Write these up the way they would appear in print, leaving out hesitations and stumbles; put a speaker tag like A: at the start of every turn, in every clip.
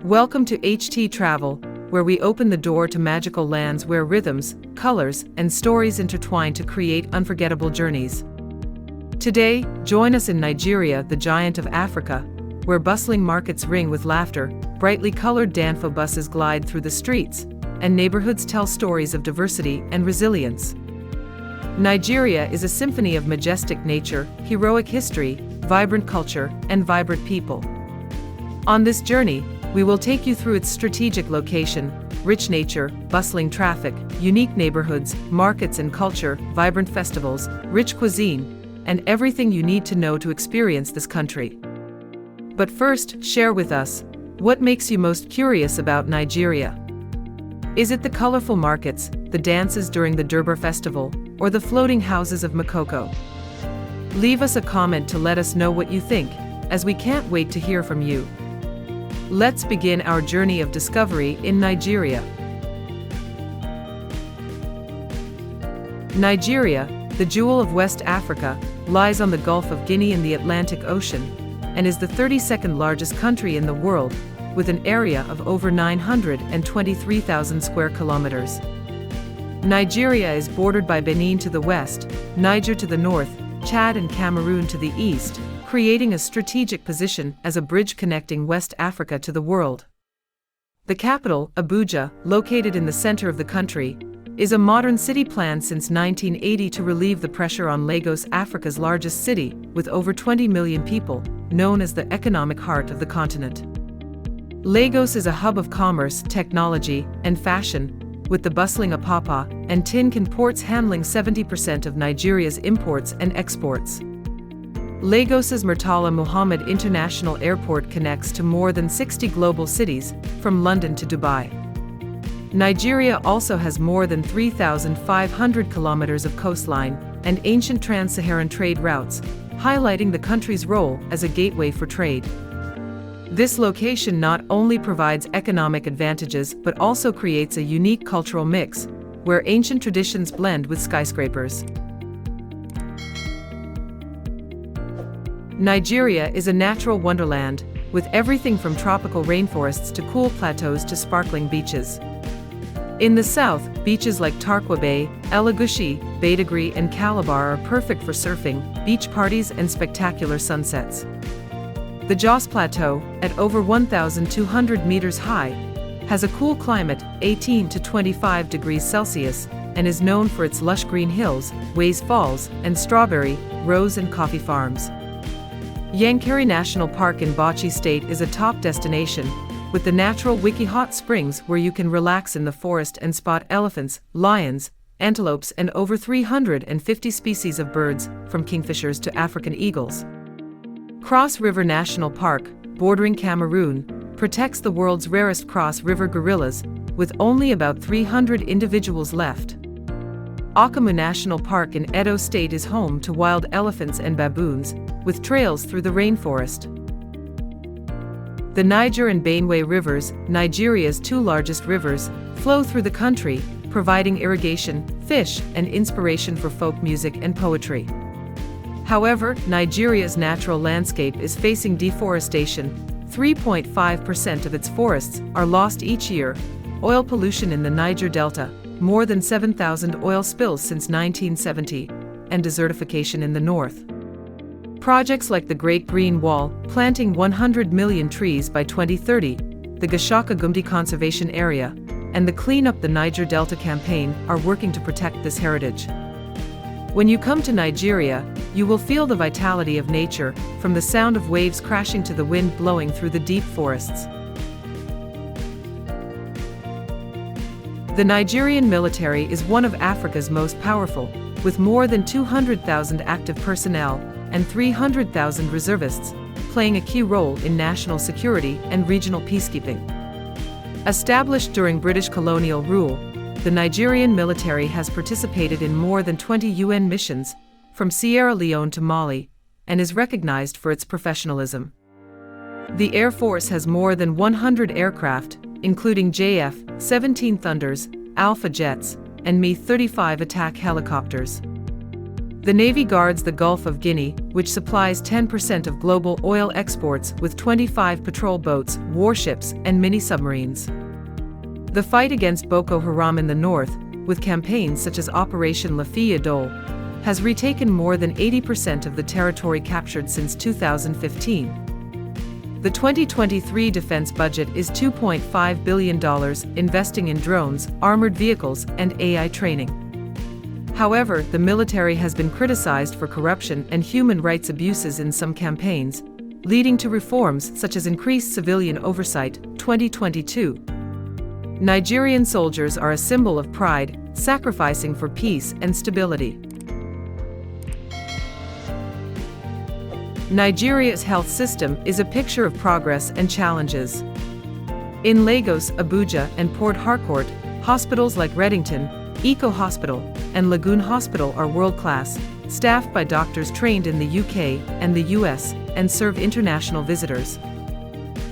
A: Welcome to httravel, where we open the door to magical lands where rhythms, colors, and stories intertwine to create unforgettable journeys. Today, join us in Nigeria, the giant of Africa, where bustling markets ring with laughter, brightly colored danfo buses glide through the streets, and neighborhoods tell stories of diversity and resilience. Nigeria is a symphony of majestic nature, heroic history, vibrant culture, and vibrant people. On this journey, we will take you through its strategic location, rich nature, bustling traffic, unique neighborhoods, markets and culture, vibrant festivals, rich cuisine, and everything you need to know to experience this country. But first, share with us, what makes you most curious about Nigeria? Is it the colorful markets, the dances during the Durbar festival, or the floating houses of Makoko? Leave us a comment to let us know what you think, as we can't wait to hear from you. Let's begin our journey of discovery in Nigeria. Nigeria, the jewel of West Africa, lies on the Gulf of Guinea in the Atlantic Ocean, and is the 32nd largest country in the world, with an area of over 923,000 square kilometers. Nigeria is bordered by Benin to the west, Niger to the north, Chad and Cameroon to the east, creating a strategic position as a bridge connecting West Africa to the world. The capital, Abuja, located in the center of the country, is a modern city planned since 1980 to relieve the pressure on Lagos, Africa's largest city, with over 20 million people, known as the economic heart of the continent. Lagos is a hub of commerce, technology, and fashion, with the bustling Apapa and Tinkan ports handling 70% of Nigeria's imports and exports. Lagos's Murtala Muhammad International Airport connects to more than 60 global cities, from London to Dubai. Nigeria also has more than 3,500 kilometers of coastline and ancient trans-Saharan trade routes, highlighting the country's role as a gateway for trade. This location not only provides economic advantages but also creates a unique cultural mix, where ancient traditions blend with skyscrapers. Nigeria is a natural wonderland, with everything from tropical rainforests to cool plateaus to sparkling beaches. In the south, beaches like Tarkwa Bay, Elegushi, Badagry, and Calabar are perfect for surfing, beach parties, and spectacular sunsets. The Jos Plateau, at over 1,200 meters high, has a cool climate, 18 to 25 degrees Celsius, and is known for its lush green hills, Ways Falls, and strawberry, rose, and coffee farms. Yankari National Park in Bauchi State is a top destination, with the natural Wiki Hot Springs where you can relax in the forest and spot elephants, lions, antelopes, and over 350 species of birds, from kingfishers to African eagles. Cross River National Park, bordering Cameroon, protects the world's rarest cross river gorillas, with only about 300 individuals left. Akamu National Park in Edo State is home to wild elephants and baboons, with trails through the rainforest. The Niger and Benue rivers, Nigeria's two largest rivers, flow through the country, providing irrigation, fish, and inspiration for folk music and poetry. However, Nigeria's natural landscape is facing deforestation. 3.5% of its forests are lost each year. Oil pollution in the Niger Delta, more than 7,000 oil spills since 1970, and desertification in the north. Projects like the Great Green Wall, planting 100 million trees by 2030, the Gashaka Gumdi Conservation Area, and the Clean Up the Niger Delta campaign are working to protect this heritage. When you come to Nigeria, you will feel the vitality of nature, from the sound of waves crashing to the wind blowing through the deep forests. The Nigerian military is one of Africa's most powerful, with more than 200,000 active personnel and 300,000 reservists, playing a key role in national security and regional peacekeeping. Established during British colonial rule, the Nigerian military has participated in more than 20 UN missions, from Sierra Leone to Mali, and is recognized for its professionalism. The Air Force has more than 100 aircraft, including JF-17 Thunders, Alpha jets, and Mi-35 attack helicopters. The Navy guards the Gulf of Guinea, which supplies 10% of global oil exports with 25 patrol boats, warships, and mini-submarines. The fight against Boko Haram in the north, with campaigns such as Operation La Fille Dole, has retaken more than 80% of the territory captured since 2015. The 2023 defense budget is $2.5 billion, investing in drones, armored vehicles, and AI training. However, the military has been criticized for corruption and human rights abuses in some campaigns, leading to reforms such as increased civilian oversight. 2022. Nigerian soldiers are a symbol of pride, sacrificing for peace and stability. Nigeria's health system is a picture of progress and challenges. In Lagos, Abuja, and Port Harcourt, hospitals like Reddington, Eco Hospital, and Lagoon Hospital are world-class, staffed by doctors trained in the UK and the US, and serve international visitors.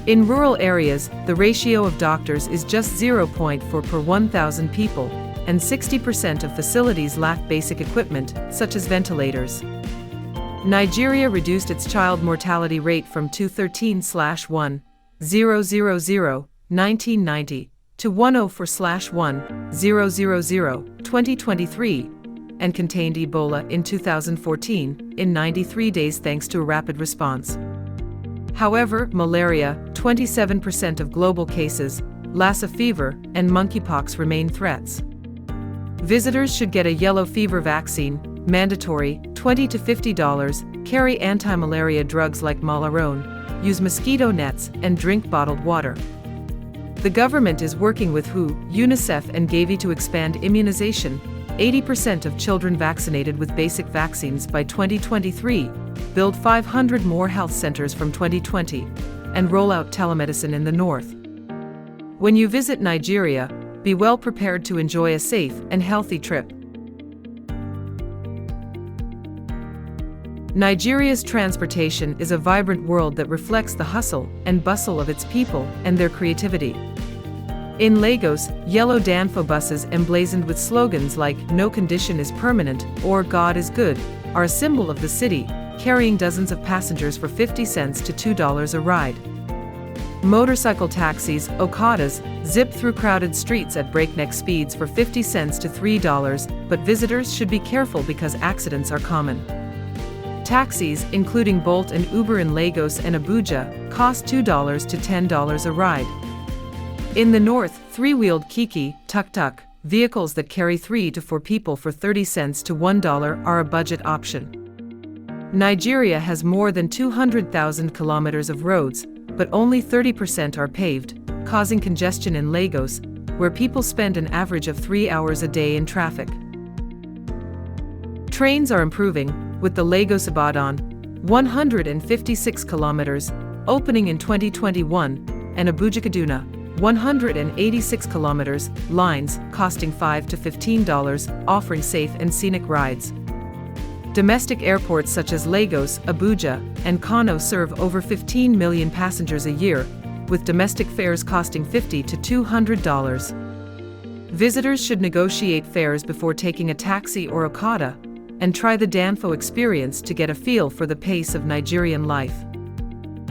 A: In rural areas, the ratio of doctors is just 0.4 per 1,000 people, and 60% of facilities lack basic equipment, such as ventilators. Nigeria reduced its child mortality rate from 213/1,000, 1990, to 104/1,000, 2023, and contained Ebola in 2014, in 93 days thanks to a rapid response. However, malaria, 27% of global cases, Lassa fever, and monkeypox remain threats. Visitors should get a yellow fever vaccine, mandatory, $20 to $50, carry anti-malaria drugs like Malarone, use mosquito nets, and drink bottled water. The government is working with WHO, UNICEF, and Gavi to expand immunization, 80% of children vaccinated with basic vaccines by 2023, build 500 more health centers from 2020, and roll out telemedicine in the north. When you visit Nigeria, be well prepared to enjoy a safe and healthy trip. Nigeria's transportation is a vibrant world that reflects the hustle and bustle of its people and their creativity. In Lagos, yellow Danfo buses emblazoned with slogans like "No condition is permanent" or "God is good" are a symbol of the city, carrying dozens of passengers for 50 cents to $2 a ride. Motorcycle taxis, Okadas, zip through crowded streets at breakneck speeds for 50 cents to $3, but visitors should be careful because accidents are common. Taxis, including Bolt and Uber in Lagos and Abuja, cost $2 to $10 a ride. In the north, three-wheeled kiki, tuk-tuk, vehicles that carry 3 to 4 people for 30 cents to $1 are a budget option. Nigeria has more than 200,000 kilometers of roads, but only 30% are paved, causing congestion in Lagos, where people spend an average of 3 hours a day in traffic. Trains are improving, with the Lagos-Ibadan, 156 kilometers, opening in 2021, and Abuja-Kaduna, 186 kilometers, lines, costing $5 to $15, offering safe and scenic rides. Domestic airports such as Lagos, Abuja, and Kano serve over 15 million passengers a year, with domestic fares costing $50 to $200. Visitors should negotiate fares before taking a taxi or Okada, and try the Danfo experience to get a feel for the pace of Nigerian life.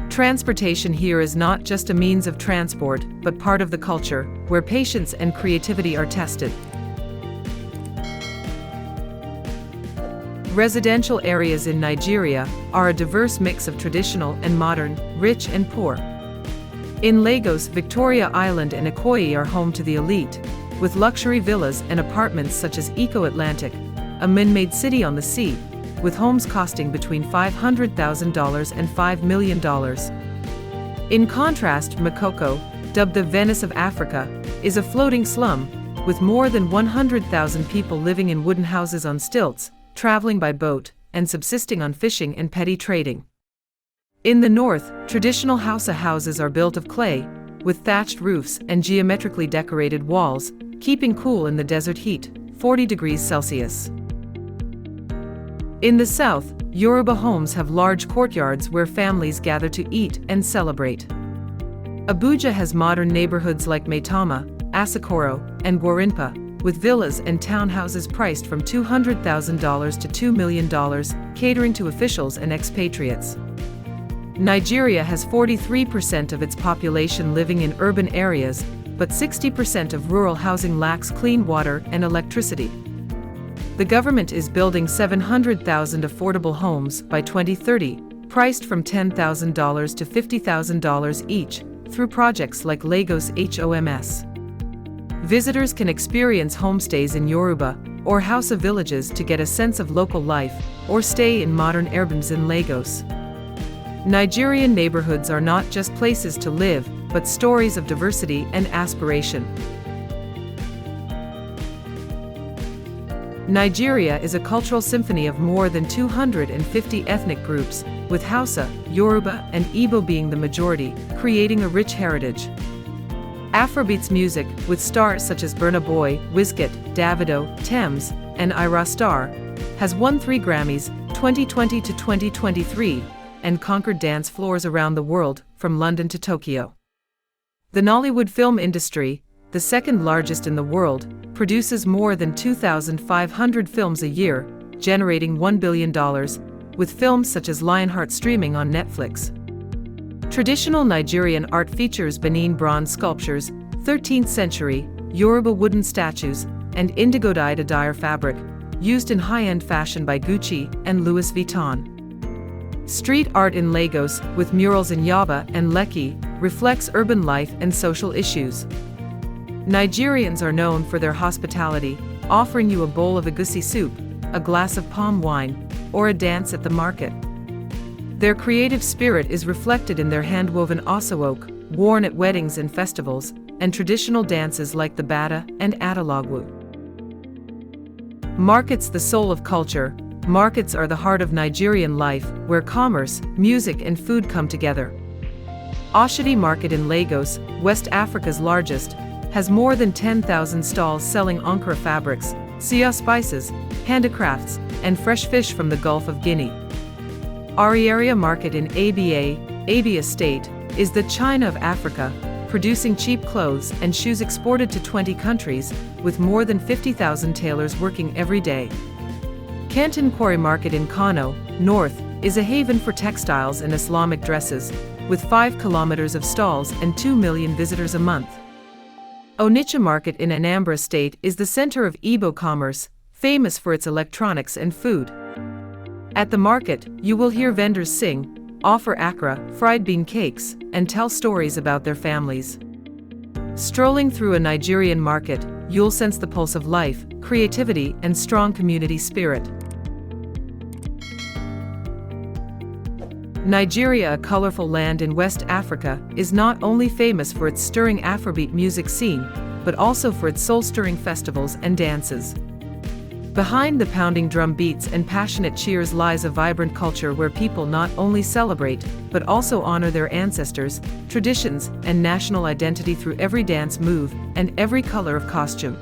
A: Transportation here is not just a means of transport, but part of the culture, where patience and creativity are tested. Residential areas in Nigeria are a diverse mix of traditional and modern, rich and poor. In Lagos, Victoria Island and Ikoyi are home to the elite, with luxury villas and apartments such as Eco Atlantic, a man-made city on the sea, with homes costing between $500,000 and $5 million. In contrast, Makoko, dubbed the Venice of Africa, is a floating slum, with more than 100,000 people living in wooden houses on stilts, traveling by boat, and subsisting on fishing and petty trading. In the north, traditional Hausa houses are built of clay, with thatched roofs and geometrically decorated walls, keeping cool in the desert heat, 40 degrees Celsius. In the south, Yoruba homes have large courtyards where families gather to eat and celebrate. Abuja has modern neighborhoods like Maitama, Asokoro, and Gwarinpa, with villas and townhouses priced from $200,000 to $2 million, catering to officials and expatriates. Nigeria has 43% of its population living in urban areas, but 60% of rural housing lacks clean water and electricity. The government is building 700,000 affordable homes by 2030, priced from $10,000 to $50,000 each, through projects like Lagos HOMS. Visitors can experience homestays in Yoruba or Hausa villages to get a sense of local life, or stay in modern urbans in Lagos. Nigerian neighborhoods are not just places to live, but stories of diversity and aspiration. Nigeria is a cultural symphony of more than 250 ethnic groups, with Hausa, Yoruba, and Igbo being the majority, creating a rich heritage. Afrobeats music, with stars such as Burna Boy, Wizkid, Davido, Tems, and Ira Star, has won 3 Grammys, 2020 to 2023, and conquered dance floors around the world, from London to Tokyo. The Nollywood film industry, the second largest in the world, produces more than 2,500 films a year, generating $1 billion, with films such as Lionheart streaming on Netflix. Traditional Nigerian art features Benin bronze sculptures, 13th century, Yoruba wooden statues, and indigo-dyed attire fabric, used in high-end fashion by Gucci and Louis Vuitton. Street art in Lagos, with murals in Yaba and Lekki, reflects urban life and social issues. Nigerians are known for their hospitality, offering you a bowl of egusi soup, a glass of palm wine, or a dance at the market. Their creative spirit is reflected in their hand-woven asowoke, worn at weddings and festivals, and traditional dances like the bata and atalagwu. Markets, the soul of culture. Markets are the heart of Nigerian life, where commerce, music, and food come together. Oshodi Market in Lagos, West Africa's largest, has more than 10,000 stalls selling Ankara fabrics, Sia spices, handicrafts, and fresh fish from the Gulf of Guinea. Ariaria Market in Abia State, is the China of Africa, producing cheap clothes and shoes exported to 20 countries, with more than 50,000 tailors working every day. Canton Quarry Market in Kano, North, is a haven for textiles and Islamic dresses, with 5 kilometers of stalls and 2 million visitors a month. Onitsha Market in Anambra State is the center of Igbo commerce, famous for its electronics and food. At the market, you will hear vendors sing, offer akra, fried bean cakes, and tell stories about their families. Strolling through a Nigerian market, you'll sense the pulse of life, creativity, and strong community spirit. Nigeria, a colorful land in West Africa, is not only famous for its stirring Afrobeat music scene, but also for its soul-stirring festivals and dances. Behind the pounding drum beats and passionate cheers lies a vibrant culture where people not only celebrate, but also honor their ancestors, traditions, and national identity through every dance move and every color of costume.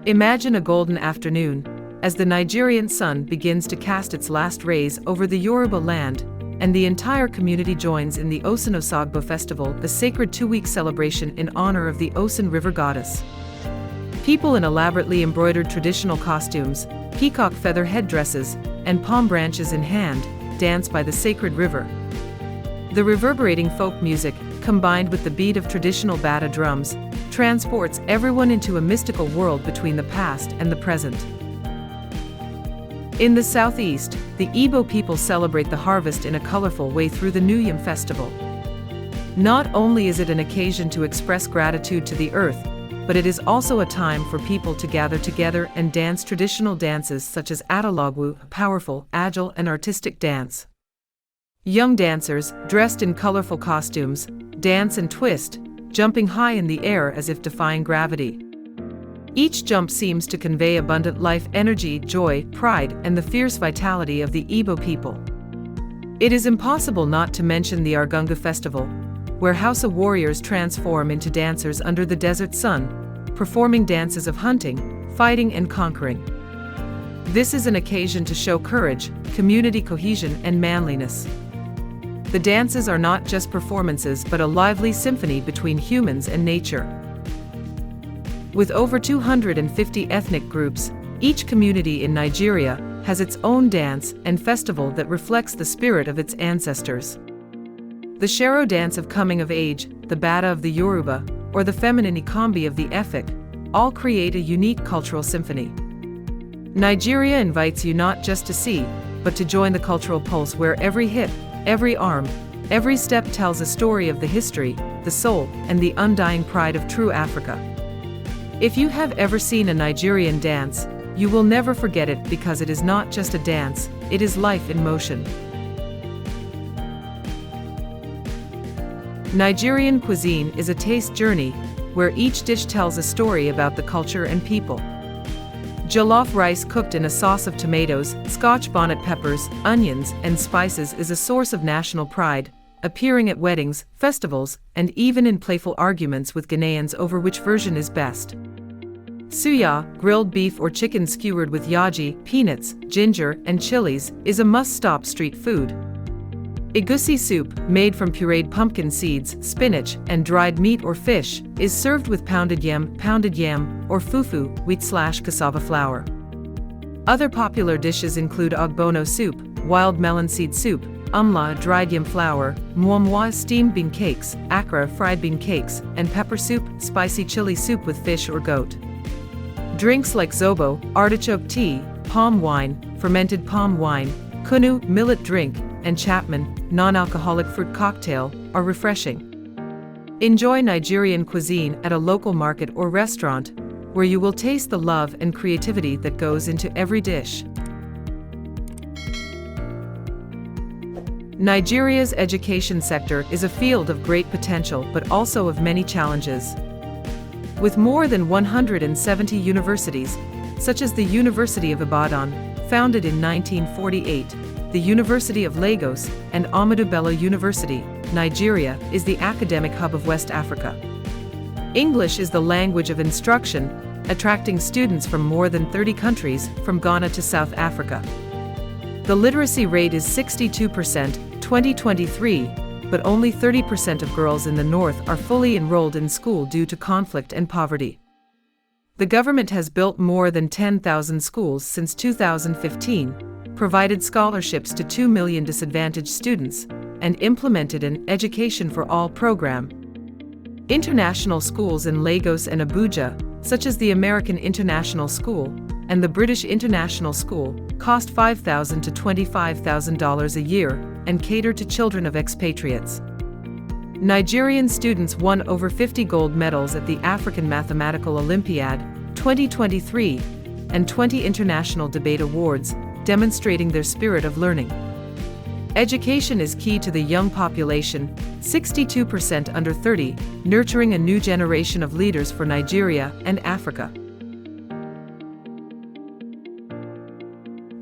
A: Imagine a golden afternoon, as the Nigerian sun begins to cast its last rays over the Yoruba land, and the entire community joins in the Osun Osogbo Festival, the sacred 2-week celebration in honor of the Osun River goddess. People in elaborately embroidered traditional costumes, peacock feather headdresses, and palm branches in hand, dance by the sacred river. The reverberating folk music, combined with the beat of traditional bata drums, transports everyone into a mystical world between the past and the present. In the southeast, the Igbo people celebrate the harvest in a colorful way through the New Yam festival. Not only is it an occasion to express gratitude to the earth, but it is also a time for people to gather together and dance traditional dances such as atalagwu, a powerful, agile, and artistic dance. Young dancers, dressed in colorful costumes, dance and twist, jumping high in the air as if defying gravity. Each jump seems to convey abundant life energy, joy, pride, and the fierce vitality of the Igbo people. It is impossible not to mention the Argungu Festival, where Hausa warriors transform into dancers under the desert sun, performing dances of hunting, fighting, and conquering. This is an occasion to show courage, community cohesion, and manliness. The dances are not just performances but a lively symphony between humans and nature. With over 250 ethnic groups, each community in Nigeria has its own dance and festival that reflects the spirit of its ancestors. The Sharo dance of coming of age, the Bata of the Yoruba, or the feminine Ikambi of the Efik, all create a unique cultural symphony. Nigeria invites you not just to see, but to join the cultural pulse where every hip, every arm, every step tells a story of the history, the soul, and the undying pride of true Africa. If you have ever seen a Nigerian dance, you will never forget it because it is not just a dance, it is life in motion. Nigerian cuisine is a taste journey, where each dish tells a story about the culture and people. Jollof rice cooked in a sauce of tomatoes, Scotch bonnet peppers, onions, and spices is a source of national pride, appearing at weddings, festivals, and even in playful arguments with Ghanaians over which version is best. Suya, grilled beef or chicken skewered with yaji, peanuts, ginger, and chilies, is a must-stop street food. Egusi soup, made from pureed pumpkin seeds, spinach, and dried meat or fish, is served with pounded yam, or fufu, wheat/cassava flour. Other popular dishes include ogbono soup, wild melon seed soup, umla dried yam flour, mwamwa steamed bean cakes, akra fried bean cakes, and pepper soup, spicy chili soup with fish or goat. Drinks like zobo, artichoke tea, palm wine, fermented palm wine, kunu, millet drink, and Chapman, non-alcoholic fruit cocktail, are refreshing. Enjoy Nigerian cuisine at a local market or restaurant, where you will taste the love and creativity that goes into every dish. Nigeria's education sector is a field of great potential but also of many challenges. With more than 170 universities, such as the University of Ibadan, founded in 1948, the University of Lagos, and Ahmadu Bello University, Nigeria, is the academic hub of West Africa. English is the language of instruction, attracting students from more than 30 countries, from Ghana to South Africa. The literacy rate is 62%, 2023, but only 30% of girls in the north are fully enrolled in school due to conflict and poverty. The government has built more than 10,000 schools since 2015, provided scholarships to 2 million disadvantaged students, and implemented an Education for All program. International schools in Lagos and Abuja, such as the American International School and the British International School, cost $5,000 to $25,000 a year and cater to children of expatriates. Nigerian students won over 50 gold medals at the African Mathematical Olympiad 2023 and 20 International Debate Awards, demonstrating their spirit of learning. Education is key to the young population, 62% under 30, nurturing a new generation of leaders for Nigeria and Africa.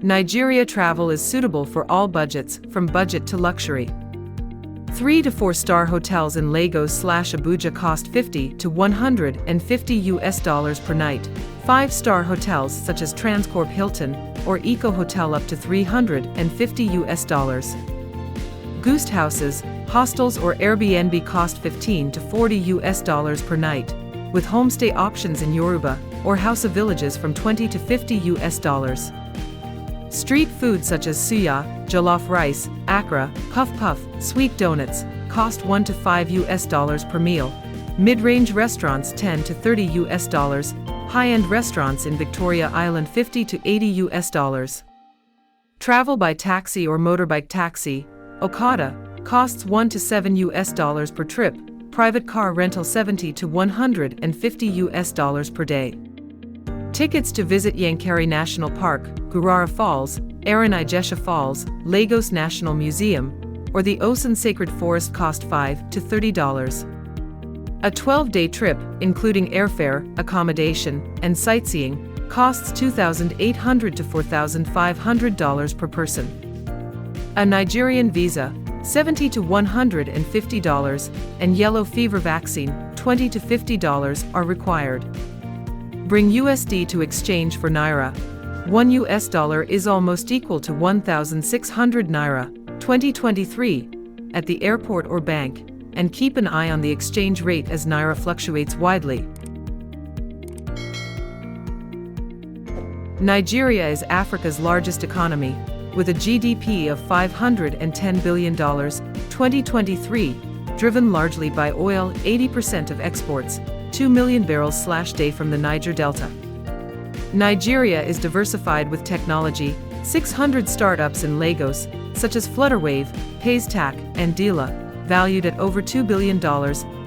A: Nigeria travel is suitable for all budgets, from budget to luxury. 3 to 4-star hotels in Lagos/Abuja cost $50 to $150 per night. 5-star hotels such as Transcorp Hilton or Eco Hotel up to $350. Guest houses, hostels or Airbnb cost $15 to $40 per night, with homestay options in Yoruba or House of Villages from $20 to $50. Street food such as suya, jollof rice, akra, puff, sweet donuts, cost $1 to $5 per meal. Mid-range restaurants $10 to $30. High-end restaurants in Victoria Island $50 to $80. Travel by taxi or motorbike taxi, Okada, costs $1 to $7 per trip. Private car rental $70 to $150 per day. Tickets to visit Yankari National Park, Gurara Falls, Erinaijesha Falls, Lagos National Museum, or the Osun Sacred Forest cost $5 to $30. A 12-day trip, including airfare, accommodation, and sightseeing, costs $2,800 to $4,500 per person. A Nigerian visa, $70 to $150, and yellow fever vaccine, $20 to $50, are required. Bring USD to exchange for Naira. $1 is almost equal to 1,600 Naira, 2023, at the airport or bank, and keep an eye on the exchange rate as Naira fluctuates widely. Nigeria is Africa's largest economy, with a GDP of $510 billion, 2023, driven largely by oil, 80% of exports, 2 million barrels/day from the Niger Delta. Nigeria is diversified with technology, 600 startups in Lagos, such as Flutterwave, Paystack, and Dila, valued at over $2 billion,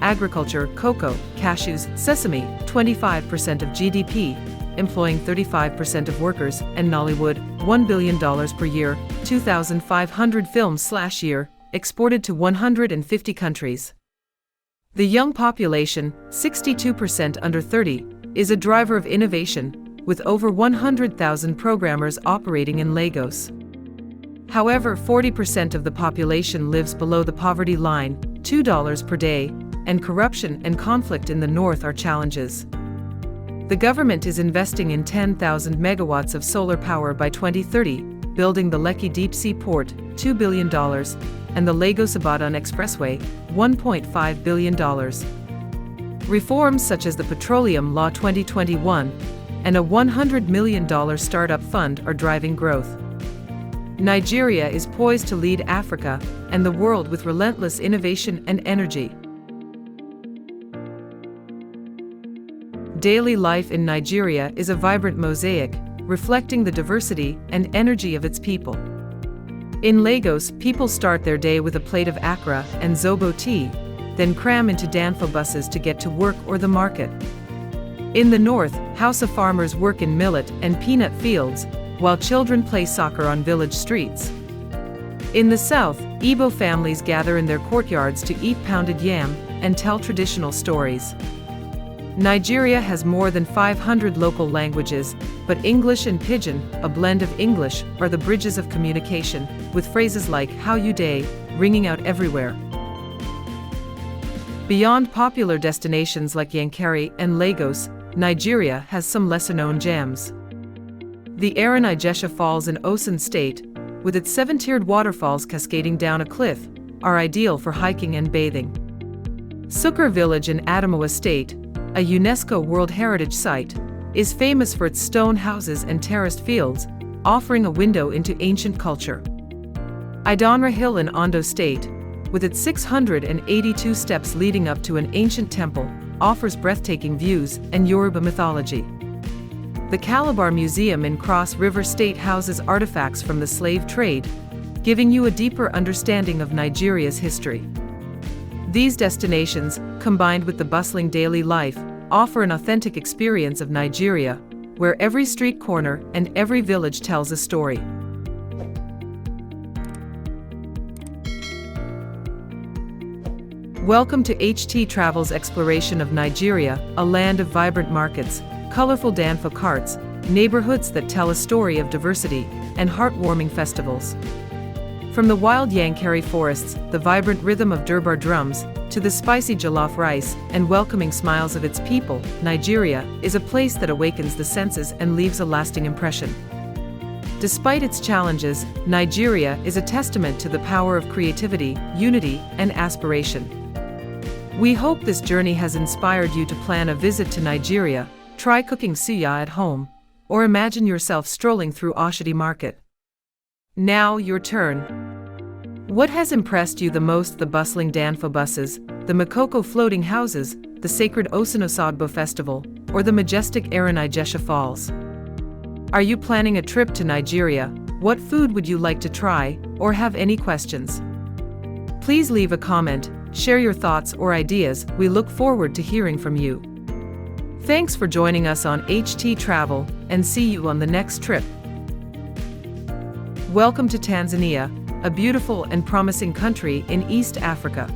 A: agriculture, cocoa, cashews, sesame, 25% of GDP, employing 35% of workers, and Nollywood, $1 billion per year, 2,500 films/year, exported to 150 countries. The young population, 62% under 30, is a driver of innovation, with over 100,000 programmers operating in Lagos. However, 40% of the population lives below the poverty line, $2 per day, and corruption and conflict in the north are challenges. The government is investing in 10,000 megawatts of solar power by 2030, building the Lekki Deep-Sea Port, $2 billion, and the Lagos-Ibadan Expressway, $1.5 billion. Reforms such as the Petroleum Law 2021 and a $100 million startup fund are driving growth. Nigeria is poised to lead Africa and the world with relentless innovation and energy. Daily life in Nigeria is a vibrant mosaic, reflecting the diversity and energy of its people. In Lagos, people start their day with a plate of akara and zobo tea, then cram into danfo buses to get to work or the market. In the north, Hausa farmers work in millet and peanut fields, while children play soccer on village streets. In the south, Igbo families gather in their courtyards to eat pounded yam and tell traditional stories. Nigeria has more than 500 local languages, but English and Pidgin, a blend of English, are the bridges of communication, with phrases like "How you day" ringing out everywhere. Beyond popular destinations like Yankari and Lagos, Nigeria has some lesser-known gems. The Erinaijesha Falls in Osun State, with its 7-tiered waterfalls cascading down a cliff, are ideal for hiking and bathing. Sukkur Village in Adamawa State, a UNESCO World Heritage Site, is famous for its stone houses and terraced fields, offering a window into ancient culture. Idanra Hill in Ondo State, with its 682 steps leading up to an ancient temple, offers breathtaking views and Yoruba mythology. The Calabar Museum in Cross River State houses artifacts from the slave trade, giving you a deeper understanding of Nigeria's history. These destinations, combined with the bustling daily life, offer an authentic experience of Nigeria, where every street corner and every village tells a story. Welcome to httravel's exploration of Nigeria, a land of vibrant markets, colorful danfo carts, neighborhoods that tell a story of diversity, and heartwarming festivals. From the wild Yankari forests, the vibrant rhythm of Durbar drums, to the spicy jollof rice and welcoming smiles of its people, Nigeria is a place that awakens the senses and leaves a lasting impression. Despite its challenges, Nigeria is a testament to the power of creativity, unity, and aspiration. We hope this journey has inspired you to plan a visit to Nigeria, try cooking suya at home, or imagine yourself strolling through Oshodi Market. Now, your turn. What has impressed you the most? The bustling danfo buses, the Makoko floating houses, the sacred Osunosogbo festival, or the majestic Erinaijesha Falls? Are you planning a trip to Nigeria? What food would you like to try, or have any questions? Please leave a comment, share your thoughts or ideas. We look forward to hearing from you. Thanks for joining us on httravel, and see you on the next trip. Welcome to Tanzania, a beautiful and promising country in East Africa.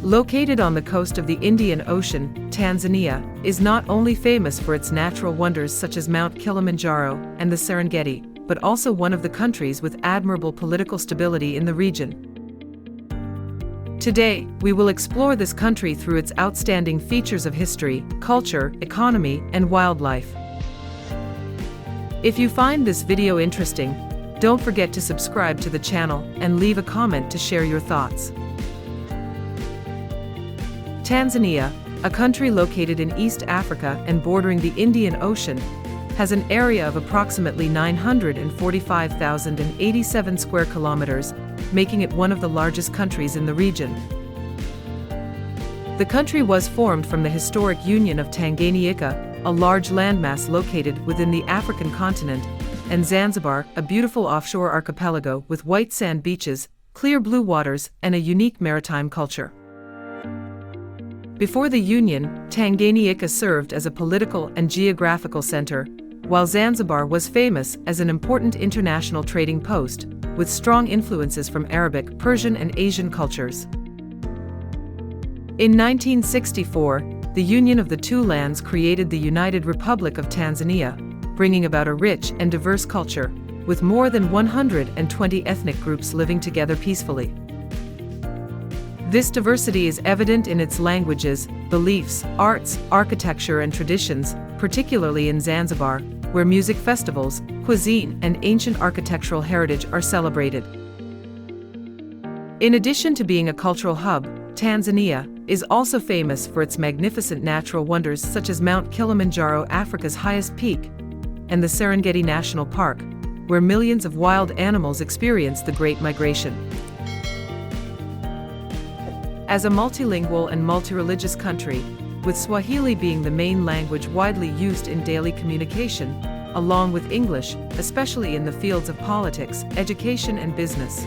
A: Located on the coast of the Indian Ocean, Tanzania is not only famous for its natural wonders such as Mount Kilimanjaro and the Serengeti, but also one of the countries with admirable political stability in the region. Today, we will explore this country through its outstanding features of history, culture, economy, and wildlife. If you find this video interesting, don't forget to subscribe to the channel and leave a comment to share your thoughts. Tanzania, a country located in East Africa and bordering the Indian Ocean, has an area of approximately 945,087 square kilometers, making it one of the largest countries in the region. The country was formed from the historic union of Tanganyika, a large landmass located within the African continent, and Zanzibar, a beautiful offshore archipelago with white sand beaches, clear blue waters, and a unique maritime culture. Before the union, Tanganyika served as a political and geographical center, while Zanzibar was famous as an important international trading post, with strong influences from Arabic, Persian, and Asian cultures. In 1964, the union of the two lands created the United Republic of Tanzania, bringing about a rich and diverse culture, with more than 120 ethnic groups living together peacefully. This diversity is evident in its languages, beliefs, arts, architecture, and traditions, particularly in Zanzibar, where music festivals, cuisine, and ancient architectural heritage are celebrated. In addition to being a cultural hub, Tanzania is also famous for its magnificent natural wonders such as Mount Kilimanjaro, Africa's highest peak, and the Serengeti National Park, where millions of wild animals experience the Great Migration. As a multilingual and multi-religious country, with Swahili being the main language widely used in daily communication, along with English, especially in the fields of politics, education, and business.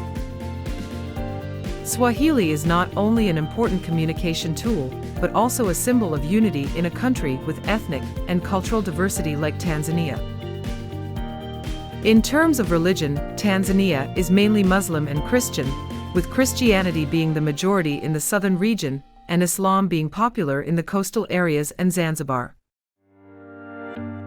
A: Swahili is not only an important communication tool, but also a symbol of unity in a country with ethnic and cultural diversity like Tanzania. In terms of religion, Tanzania is mainly Muslim and Christian, with Christianity being the majority in the southern region and Islam being popular in the coastal areas and Zanzibar.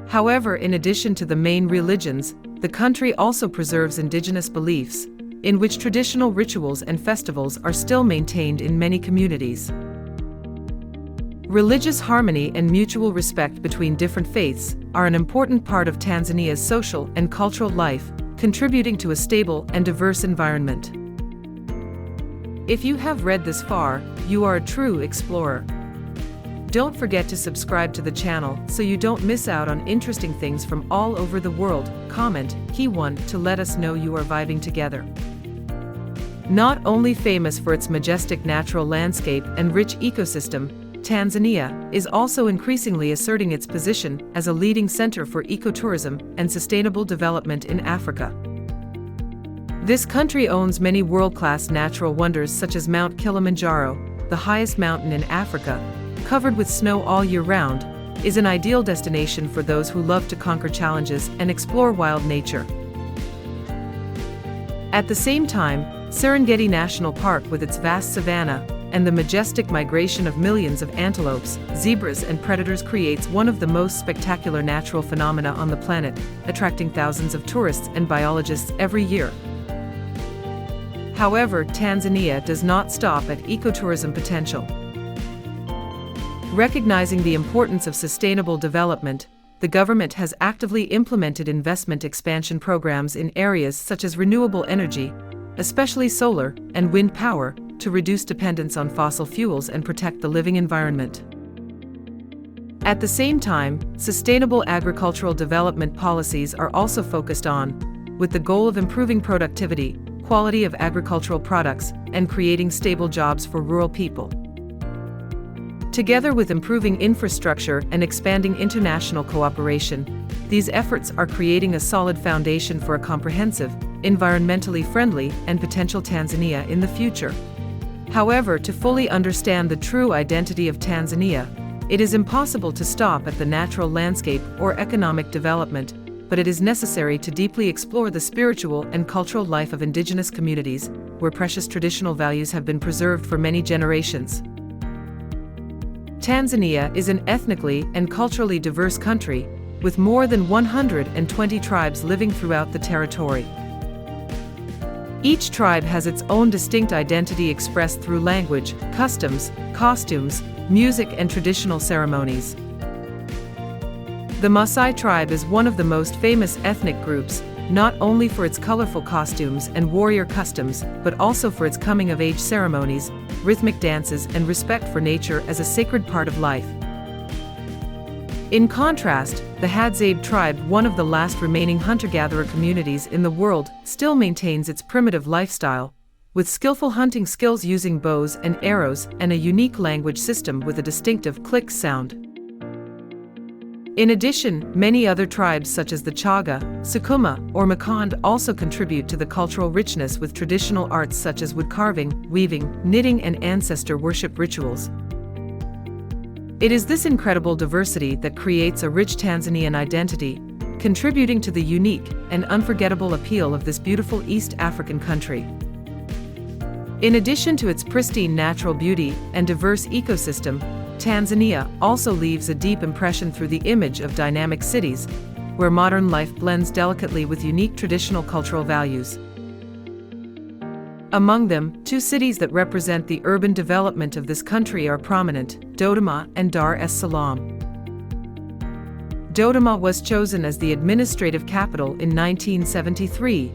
A: However, in addition to the main religions, the country also preserves indigenous beliefs, in which traditional rituals and festivals are still maintained in many communities. Religious harmony and mutual respect between different faiths are an important part of Tanzania's social and cultural life, contributing to a stable and diverse environment. If you have read this far, you are a true explorer. Don't forget to subscribe to the channel so you don't miss out on interesting things from all over the world. Comment Key 1 to let us know you are vibing together. Not only famous for its majestic natural landscape and rich ecosystem, Tanzania is also increasingly asserting its position as a leading center for ecotourism and sustainable development in Africa. This country owns many world-class natural wonders such as Mount Kilimanjaro, the highest mountain in Africa, covered with snow all year round, is an ideal destination for those who love to conquer challenges and explore wild nature. At the same time, Serengeti National Park with its vast savanna and the majestic migration of millions of antelopes, zebras, and predators creates one of the most spectacular natural phenomena on the planet, attracting thousands of tourists and biologists every year. However, Tanzania does not stop at ecotourism potential. Recognizing the importance of sustainable development, the government has actively implemented investment expansion programs in areas such as renewable energy, especially solar and wind power, to reduce dependence on fossil fuels and protect the living environment. At the same time, sustainable agricultural development policies are also focused on, with the goal of improving productivity, quality of agricultural products, and creating stable jobs for rural people. Together with improving infrastructure and expanding international cooperation, these efforts are creating a solid foundation for a comprehensive, environmentally friendly, and potential Tanzania in the future. However, to fully understand the true identity of Tanzania, it is impossible to stop at the natural landscape or economic development, but it is necessary to deeply explore the spiritual and cultural life of indigenous communities, where precious traditional values have been preserved for many generations. Tanzania is an ethnically and culturally diverse country, with more than 120 tribes living throughout the territory. Each tribe has its own distinct identity expressed through language, customs, costumes, music, and traditional ceremonies. The Maasai tribe is one of the most famous ethnic groups, not only for its colorful costumes and warrior customs, but also for its coming-of-age ceremonies, rhythmic dances, and respect for nature as a sacred part of life. In contrast, the Hadzabe tribe, one of the last remaining hunter-gatherer communities in the world, still maintains its primitive lifestyle, with skillful hunting skills using bows and arrows and a unique language system with a distinctive click sound. In addition, many other tribes such as the Chaga, Sukuma, or Makand also contribute to the cultural richness with traditional arts such as woodcarving, weaving, knitting, and ancestor worship rituals. It is this incredible diversity that creates a rich Tanzanian identity, contributing to the unique and unforgettable appeal of this beautiful East African country. In addition to its pristine natural beauty and diverse ecosystem, Tanzania also leaves a deep impression through the image of dynamic cities, where modern life blends delicately with unique traditional cultural values. Among them, two cities that represent the urban development of this country are prominent: Dodoma and Dar es Salaam. Dodoma was chosen as the administrative capital in 1973,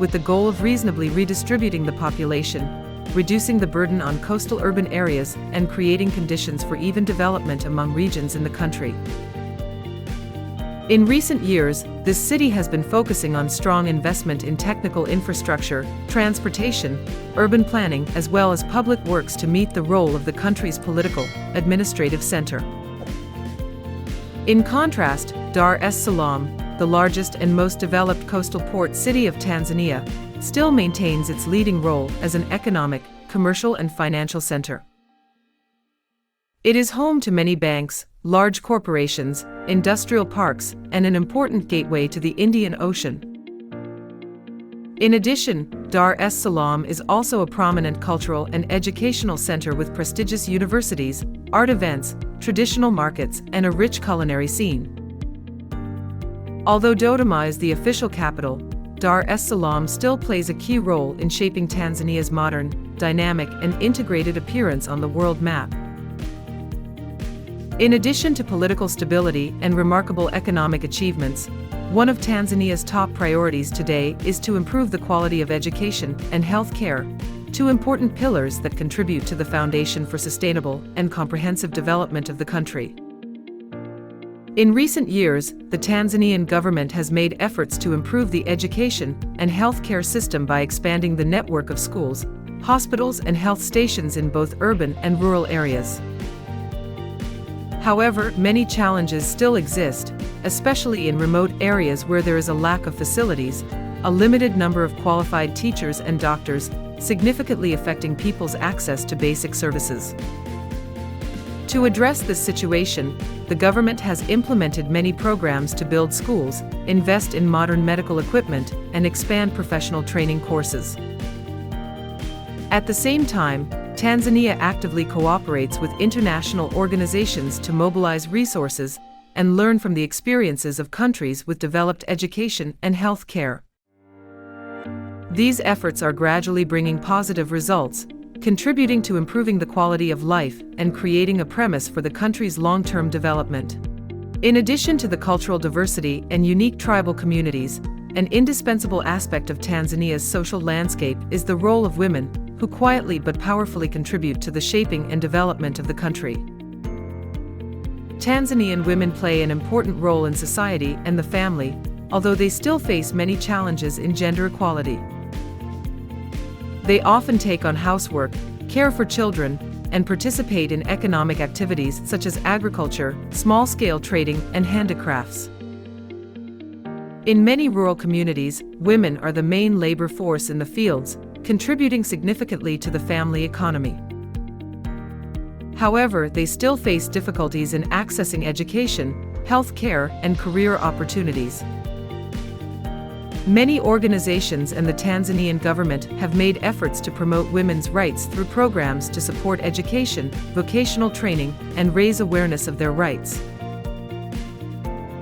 A: with the goal of reasonably redistributing the population, reducing the burden on coastal urban areas, and creating conditions for even development among regions in the country. In recent years, this city has been focusing on strong investment in technical infrastructure, transportation, urban planning, as well as public works to meet the role of the country's political, administrative center. In contrast, Dar es Salaam, the largest and most developed coastal port city of Tanzania, still maintains its leading role as an economic, commercial, and financial center. It is home to many banks, large corporations, industrial parks, and an important gateway to the Indian Ocean. In addition, Dar es Salaam is also a prominent cultural and educational center with prestigious universities, art events, traditional markets, and a rich culinary scene. Although Dodoma is the official capital, Dar es Salaam still plays a key role in shaping Tanzania's modern, dynamic, and integrated appearance on the world map. In addition to political stability and remarkable economic achievements, one of Tanzania's top priorities today is to improve the quality of education and health care, two important pillars that contribute to the foundation for sustainable and comprehensive development of the country. In recent years, the Tanzanian government has made efforts to improve the education and healthcare system by expanding the network of schools, hospitals, and health stations in both urban and rural areas. However, many challenges still exist, especially in remote areas where there is a lack of facilities, a limited number of qualified teachers and doctors, significantly affecting people's access to basic services. To address this situation, the government has implemented many programs to build schools, invest in modern medical equipment, and expand professional training courses. At the same time, Tanzania actively cooperates with international organizations to mobilize resources and learn from the experiences of countries with developed education and health care. These efforts are gradually bringing positive results, contributing to improving the quality of life and creating a premise for the country's long-term development. In addition to the cultural diversity and unique tribal communities, an indispensable aspect of Tanzania's social landscape is the role of women, who quietly but powerfully contribute to the shaping and development of the country. Tanzanian women play an important role in society and the family, although they still face many challenges in gender equality. They often take on housework, care for children, and participate in economic activities such as agriculture, small-scale trading, and handicrafts. In many rural communities, women are the main labor force in the fields, contributing significantly to the family economy. However, they still face difficulties in accessing education, health care, and career opportunities. Many organizations and the Tanzanian government have made efforts to promote women's rights through programs to support education, vocational training, and raise awareness of their rights.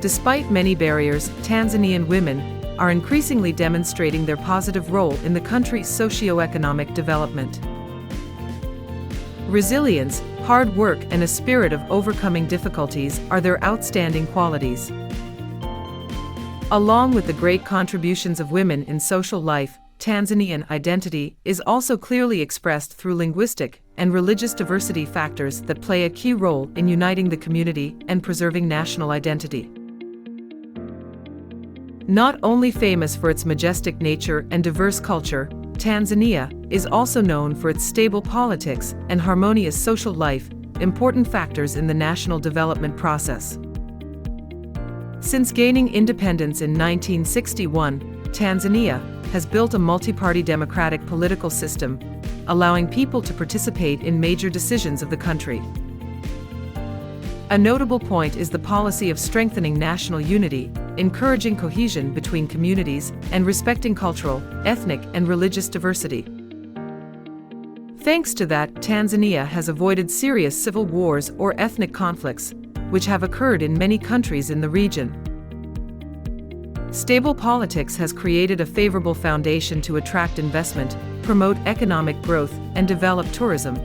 A: Despite many barriers, Tanzanian women are increasingly demonstrating their positive role in the country's socio-economic development. Resilience, hard work, and a spirit of overcoming difficulties are their outstanding qualities. Along with the great contributions of women in social life, Tanzanian identity is also clearly expressed through linguistic and religious diversity factors that play a key role in uniting the community and preserving national identity. Not only famous for its majestic nature and diverse culture, Tanzania is also known for its stable politics and harmonious social life, important factors in the national development process. Since gaining independence in 1961, Tanzania has built a multi-party democratic political system, allowing people to participate in major decisions of the country. A notable point is the policy of strengthening national unity, encouraging cohesion between communities, and respecting cultural, ethnic, and religious diversity. Thanks to that, Tanzania has avoided serious civil wars or ethnic conflicts, which have occurred in many countries in the region. Stable politics has created a favorable foundation to attract investment, promote economic growth, and develop tourism.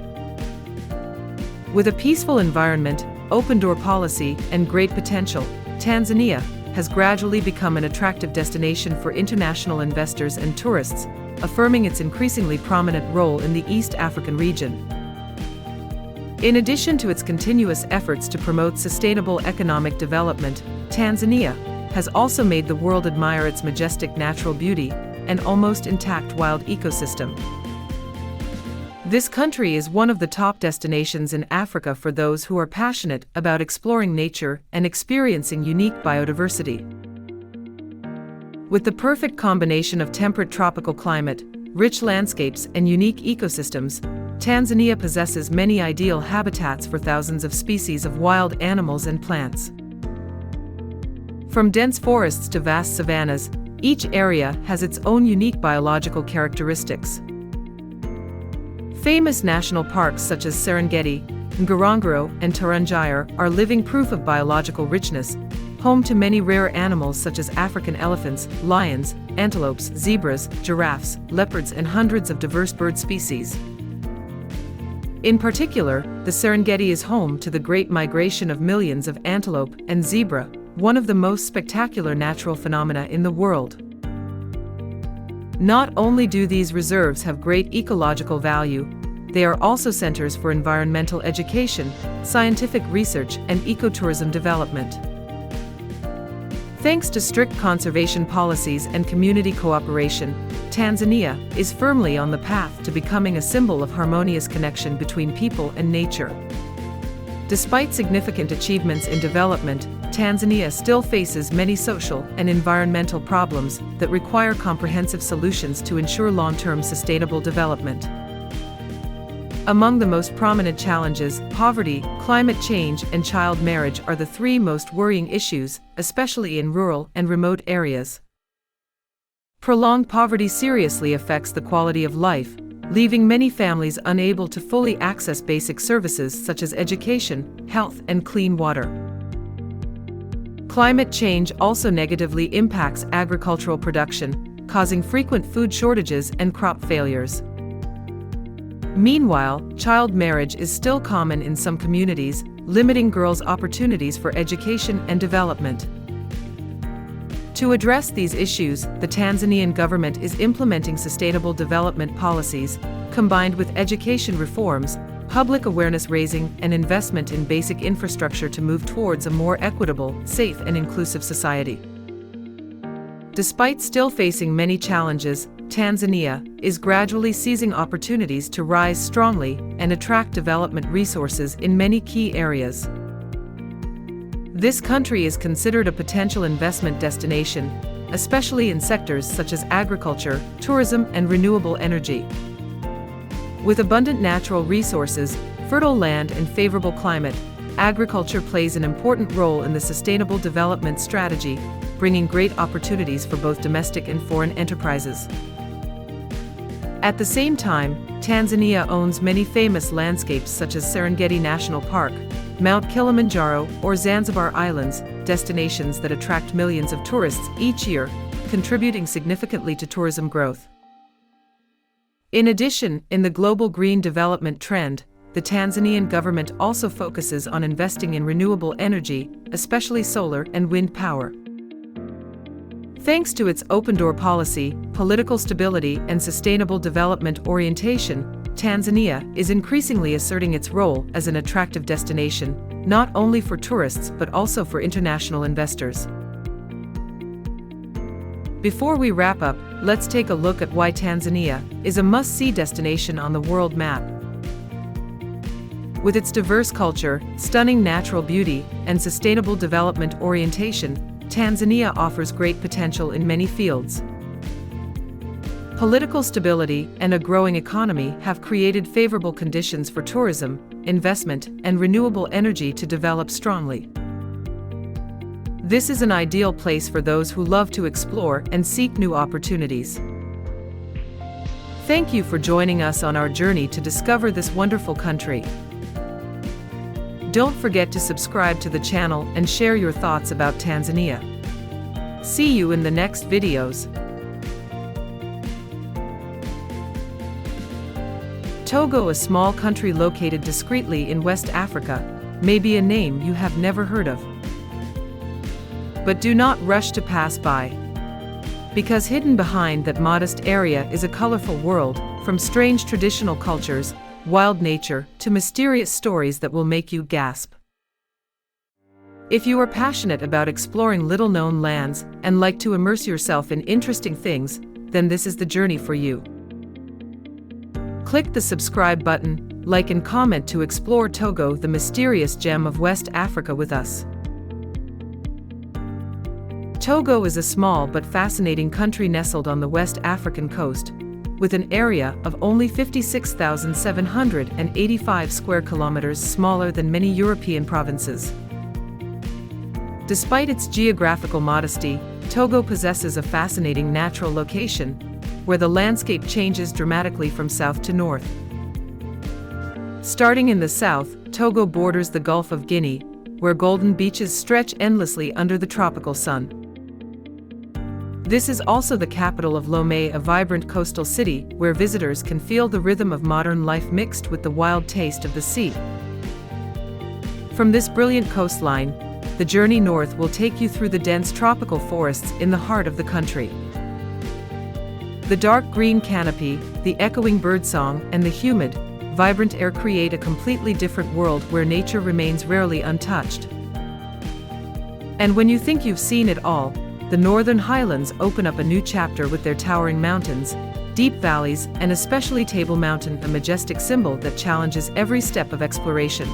A: With a peaceful environment, open-door policy, and great potential, Tanzania has gradually become an attractive destination for international investors and tourists, affirming its increasingly prominent role in the East African region. In addition to its continuous efforts to promote sustainable economic development, Tanzania has also made the world admire its majestic natural beauty and almost intact wild ecosystem. This country is one of the top destinations in Africa for those who are passionate about exploring nature and experiencing unique biodiversity. With the perfect combination of temperate tropical climate, rich landscapes, and unique ecosystems, Tanzania possesses many ideal habitats for thousands of species of wild animals and plants. From dense forests to vast savannas, each area has its own unique biological characteristics. Famous national parks such as Serengeti, Ngorongoro, and Tarangire are living proof of biological richness, home to many rare animals such as African elephants, lions, antelopes, zebras, giraffes, leopards, and hundreds of diverse bird species. In particular, the Serengeti is home to the great migration of millions of antelope and zebra, one of the most spectacular natural phenomena in the world. Not only do these reserves have great ecological value, they are also centers for environmental education, scientific research, and ecotourism development. Thanks to strict conservation policies and community cooperation, Tanzania is firmly on the path to becoming a symbol of harmonious connection between people and nature. Despite significant achievements in development, Tanzania still faces many social and environmental problems that require comprehensive solutions to ensure long-term sustainable development. Among the most prominent challenges, poverty, climate change, and child marriage are the three most worrying issues, especially in rural and remote areas. Prolonged poverty seriously affects the quality of life, leaving many families unable to fully access basic services such as education, health, and clean water. Climate change also negatively impacts agricultural production, causing frequent food shortages and crop failures. Meanwhile, child marriage is still common in some communities, limiting girls' opportunities for education and development. To address these issues, the Tanzanian government is implementing sustainable development policies, combined with education reforms, public awareness raising, and investment in basic infrastructure to move towards a more equitable, safe, and inclusive society. Despite still facing many challenges, Tanzania is gradually seizing opportunities to rise strongly and attract development resources in many key areas. This country is considered a potential investment destination, especially in sectors such as agriculture, tourism, and renewable energy. With abundant natural resources, fertile land, and favorable climate, agriculture plays an important role in the sustainable development strategy, bringing great opportunities for both domestic and foreign enterprises. At the same time, Tanzania owns many famous landscapes such as Serengeti National Park, Mount Kilimanjaro, or Zanzibar Islands, destinations that attract millions of tourists each year, contributing significantly to tourism growth. In addition, in the global green development trend, the Tanzanian government also focuses on investing in renewable energy, especially solar and wind power. Thanks to its open-door policy, political stability, and sustainable development orientation, Tanzania is increasingly asserting its role as an attractive destination, not only for tourists but also for international investors. Before we wrap up, let's take a look at why Tanzania is a must-see destination on the world map. With its diverse culture, stunning natural beauty, and sustainable development orientation, Tanzania offers great potential in many fields. Political stability and a growing economy have created favorable conditions for tourism, investment, and renewable energy to develop strongly. This is an ideal place for those who love to explore and seek new opportunities. Thank you for joining us on our journey to discover this wonderful country. Don't forget to subscribe to the channel and share your thoughts about Tanzania. See you in the next videos. Togo, a small country located discreetly in West Africa, may be a name you have never heard of. But do not rush to pass by. Because hidden behind that modest area is a colorful world, from strange traditional cultures, wild nature, to mysterious stories that will make you gasp. If you are passionate about exploring little-known lands and like to immerse yourself in interesting things, then this is the journey for you. Click the subscribe button, like and comment to explore Togo, the mysterious gem of West Africa, with us. Togo is a small but fascinating country nestled on the West African coast, with an area of only 56,785 square kilometers, smaller than many European provinces. Despite its geographical modesty, Togo possesses a fascinating natural location, where the landscape changes dramatically from south to north. Starting in the south, Togo borders the Gulf of Guinea, where golden beaches stretch endlessly under the tropical sun. This is also the capital of Lomé, a vibrant coastal city where visitors can feel the rhythm of modern life mixed with the wild taste of the sea. From this brilliant coastline, the journey north will take you through the dense tropical forests in the heart of the country. The dark green canopy, the echoing birdsong, and the humid, vibrant air create a completely different world where nature remains rarely untouched. And when you think you've seen it all, the Northern Highlands open up a new chapter with their towering mountains, deep valleys, and especially Table Mountain, a majestic symbol that challenges every step of exploration.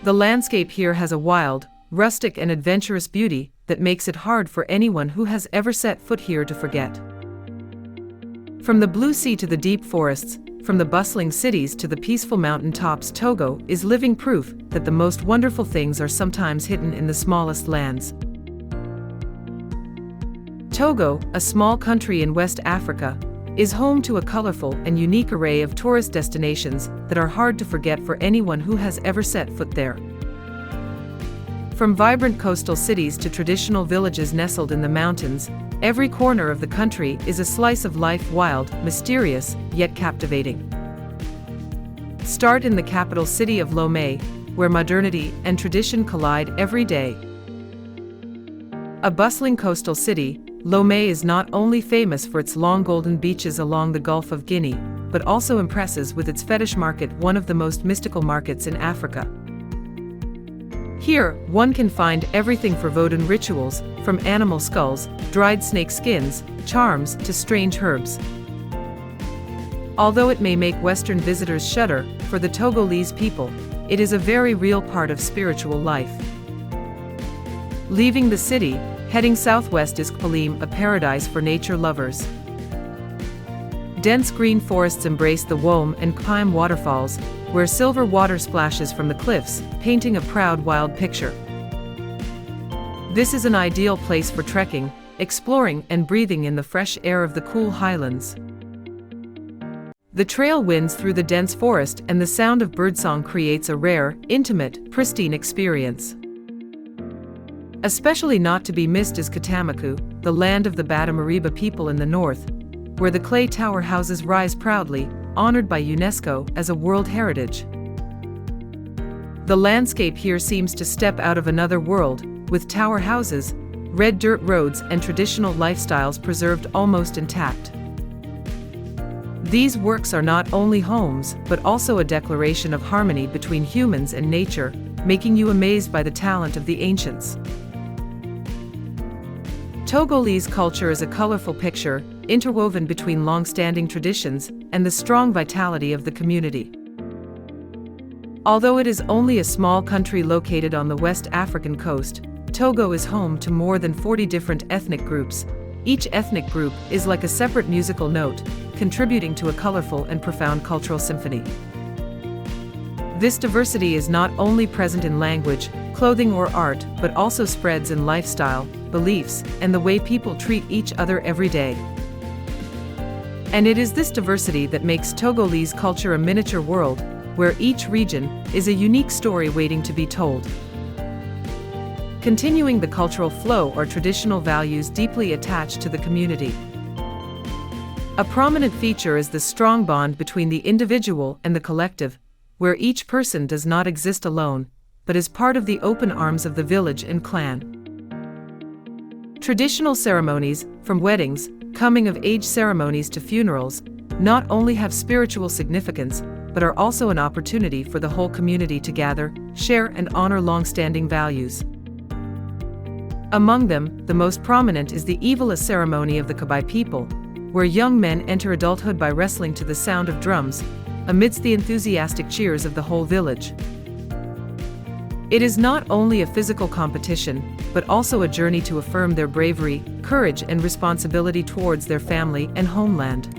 A: The landscape here has a wild, rustic, and adventurous beauty that makes it hard for anyone who has ever set foot here to forget. From the blue sea to the deep forests, from the bustling cities to the peaceful mountain tops, Togo is living proof that the most wonderful things are sometimes hidden in the smallest lands. Togo, a small country in West Africa, is home to a colorful and unique array of tourist destinations that are hard to forget for anyone who has ever set foot there. From vibrant coastal cities to traditional villages nestled in the mountains, every corner of the country is a slice of life, wild, mysterious, yet captivating. Start in the capital city of Lomé, where modernity and tradition collide every day. A bustling coastal city, Lomé is not only famous for its long golden beaches along the Gulf of Guinea, but also impresses with its fetish market, one of the most mystical markets in Africa. Here, one can find everything for voodoo rituals, from animal skulls, dried snake skins, charms, to strange herbs. Although it may make Western visitors shudder, for the Togolese people, it is a very real part of spiritual life. Leaving the city, heading southwest is Kpalim, a paradise for nature lovers. Dense green forests embrace the Wom and Kpaim waterfalls, where silver water splashes from the cliffs, painting a proud wild picture. This is an ideal place for trekking, exploring, and breathing in the fresh air of the cool highlands. The trail winds through the dense forest, and the sound of birdsong creates a rare, intimate, pristine experience. Especially not to be missed is Katamaku, the land of the Badamariba people in the north, where the clay tower houses rise proudly, honored by UNESCO as a World Heritage. The landscape here seems to step out of another world, with tower houses, red dirt roads and traditional lifestyles preserved almost intact. These works are not only homes, but also a declaration of harmony between humans and nature, making you amazed by the talent of the ancients. Togolese culture is a colorful picture, interwoven between long-standing traditions and the strong vitality of the community. Although it is only a small country located on the West African coast, Togo is home to more than 40 different ethnic groups. Each ethnic group is like a separate musical note, contributing to a colorful and profound cultural symphony. This diversity is not only present in language, clothing or art, but also spreads in lifestyle, beliefs, and the way people treat each other every day. And it is this diversity that makes Togolese culture a miniature world, where each region is a unique story waiting to be told. Continuing the cultural flow are traditional values deeply attached to the community. A prominent feature is the strong bond between the individual and the collective, where each person does not exist alone, but is part of the open arms of the village and clan. Traditional ceremonies, from weddings, coming-of-age ceremonies to funerals, not only have spiritual significance, but are also an opportunity for the whole community to gather, share and honor long-standing values. Among them, the most prominent is the Ivala ceremony of the Kabai people, where young men enter adulthood by wrestling to the sound of drums, amidst the enthusiastic cheers of the whole village. It is not only a physical competition, but also a journey to affirm their bravery, courage and responsibility towards their family and homeland.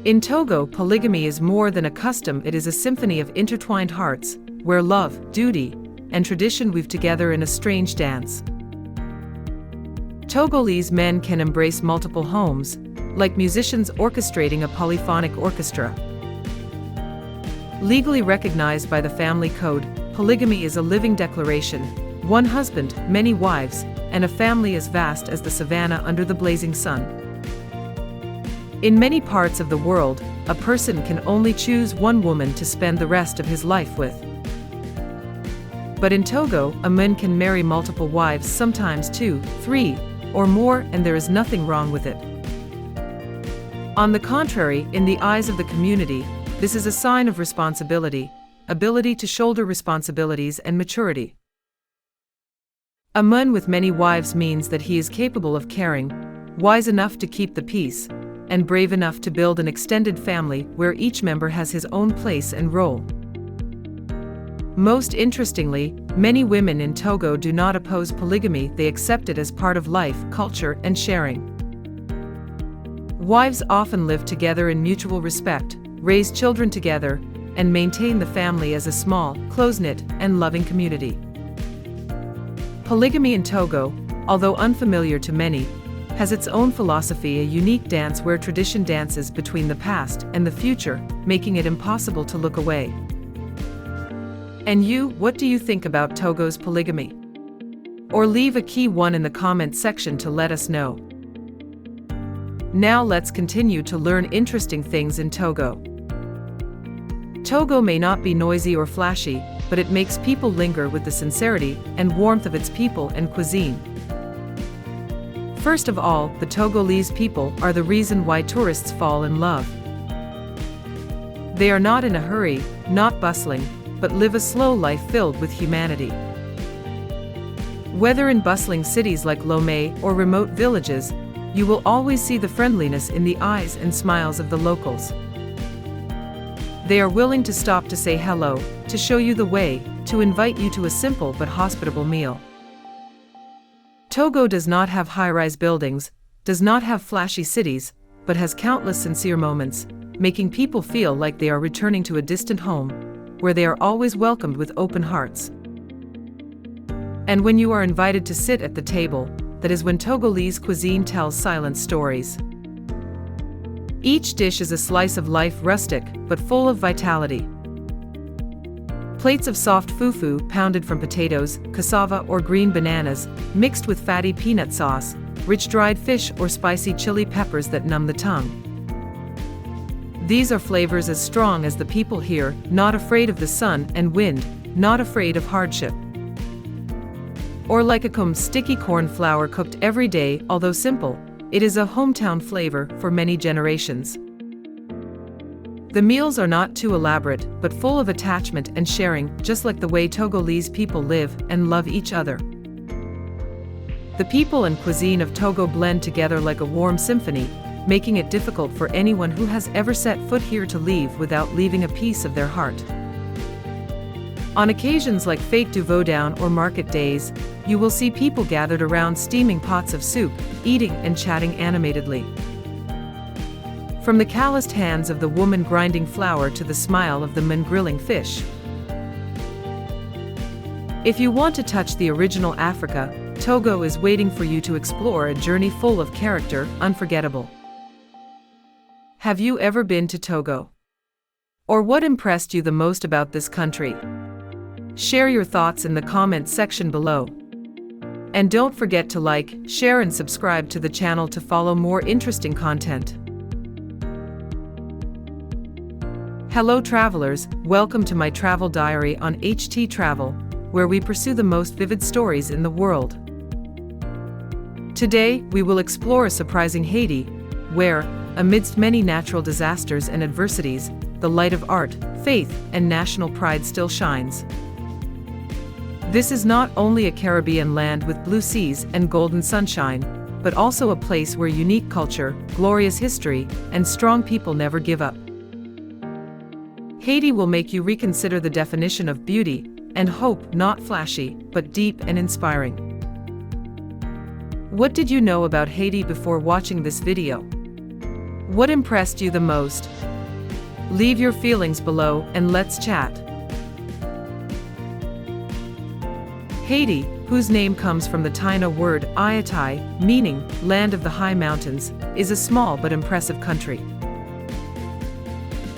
A: In Togo, polygamy is more than a custom, it is a symphony of intertwined hearts, where love, duty, and tradition weave together in a strange dance. Togolese men can embrace multiple homes, like musicians orchestrating a polyphonic orchestra. Legally recognized by the family code, polygamy is a living declaration: one husband, many wives, and a family as vast as the savannah under the blazing sun. In many parts of the world, a person can only choose one woman to spend the rest of his life with. But in Togo, a man can marry multiple wives, sometimes 2, 3, or more, and there is nothing wrong with it. On the contrary, in the eyes of the community, this is a sign of responsibility, ability to shoulder responsibilities and maturity. A man with many wives means that he is capable of caring, wise enough to keep the peace, and brave enough to build an extended family where each member has his own place and role. Most interestingly, many women in Togo do not oppose polygamy, they accept it as part of life, culture, and sharing. Wives often live together in mutual respect, raise children together, and maintain the family as a small, close-knit, and loving community. Polygamy in Togo, although unfamiliar to many, has its own philosophy, a unique dance where tradition dances between the past and the future, making it impossible to look away. And you, what do you think about Togo's polygamy? Or leave a key one in the comment section to let us know. Now let's continue to learn interesting things in Togo. Togo may not be noisy or flashy, but it makes people linger with the sincerity and warmth of its people and cuisine. First of all, the Togolese people are the reason why tourists fall in love. They are not in a hurry, not bustling, but live a slow life filled with humanity. Whether in bustling cities like Lomé or remote villages, you will always see the friendliness in the eyes and smiles of the locals. They are willing to stop to say hello, to show you the way, to invite you to a simple but hospitable meal. Togo does not have high-rise buildings, does not have flashy cities, but has countless sincere moments, making people feel like they are returning to a distant home, where they are always welcomed with open hearts. And when you are invited to sit at the table, that is when Togolese cuisine tells silent stories. Each dish is a slice of life, rustic, but full of vitality. Plates of soft fufu pounded from potatoes, cassava or green bananas, mixed with fatty peanut sauce, rich dried fish or spicy chili peppers that numb the tongue. These are flavors as strong as the people here, not afraid of the sun and wind, not afraid of hardship. Or like a sticky corn flour cooked every day, although simple, it is a hometown flavor for many generations. The meals are not too elaborate, but full of attachment and sharing, just like the way Togolese people live and love each other. The people and cuisine of Togo blend together like a warm symphony, making it difficult for anyone who has ever set foot here to leave without leaving a piece of their heart. On occasions like Fête du Vaudoun or market days, you will see people gathered around steaming pots of soup, eating and chatting animatedly. From the calloused hands of the woman grinding flour to the smile of the man grilling fish. If you want to touch the original Africa, Togo is waiting for you to explore a journey full of character, unforgettable. Have you ever been to Togo? Or what impressed you the most about this country? Share your thoughts in the comments section below. And don't forget to like, share and subscribe to the channel to follow more interesting content. Hello travelers, welcome to my travel diary on httravel, where we pursue the most vivid stories in the world. Today, we will explore a surprising Haiti, where, amidst many natural disasters and adversities, the light of art, faith, and national pride still shines. This is not only a Caribbean land with blue seas and golden sunshine, but also a place where unique culture, glorious history, and strong people never give up. Haiti will make you reconsider the definition of beauty and hope, not flashy, but deep and inspiring. What did you know about Haiti before watching this video? What impressed you the most? Leave your feelings below and let's chat. Haiti, whose name comes from the Taino word Ayatai, meaning land of the high mountains, is a small but impressive country.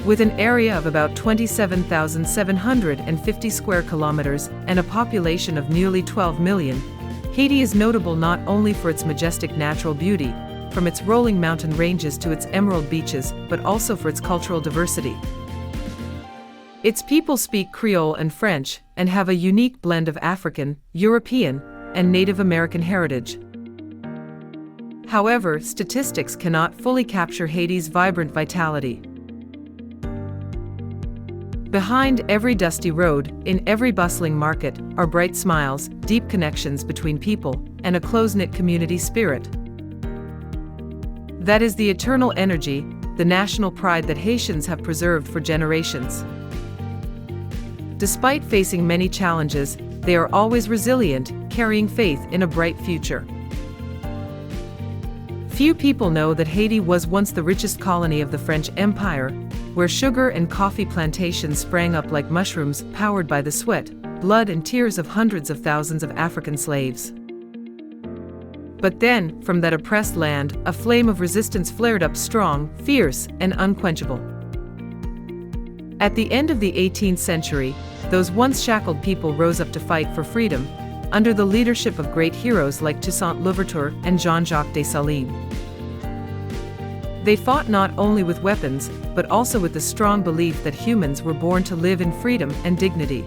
A: With an area of about 27,750 square kilometers and a population of nearly 12 million, Haiti is notable not only for its majestic natural beauty, from its rolling mountain ranges to its emerald beaches, but also for its cultural diversity. Its people speak Creole and French, and have a unique blend of African, European, and Native American heritage. However, statistics cannot fully capture Haiti's vibrant vitality. Behind every dusty road, in every bustling market, are bright smiles, deep connections between people, and a close-knit community spirit. That is the eternal energy, the national pride that Haitians have preserved for generations. Despite facing many challenges, they are always resilient, carrying faith in a bright future. Few people know that Haiti was once the richest colony of the French Empire, where sugar and coffee plantations sprang up like mushrooms, powered by the sweat, blood and tears of hundreds of thousands of African slaves. But then, from that oppressed land, a flame of resistance flared up strong, fierce, and unquenchable. At the end of the 18th century, those once shackled people rose up to fight for freedom, under the leadership of great heroes like Toussaint Louverture and Jean-Jacques Dessalines. They fought not only with weapons, but also with the strong belief that humans were born to live in freedom and dignity.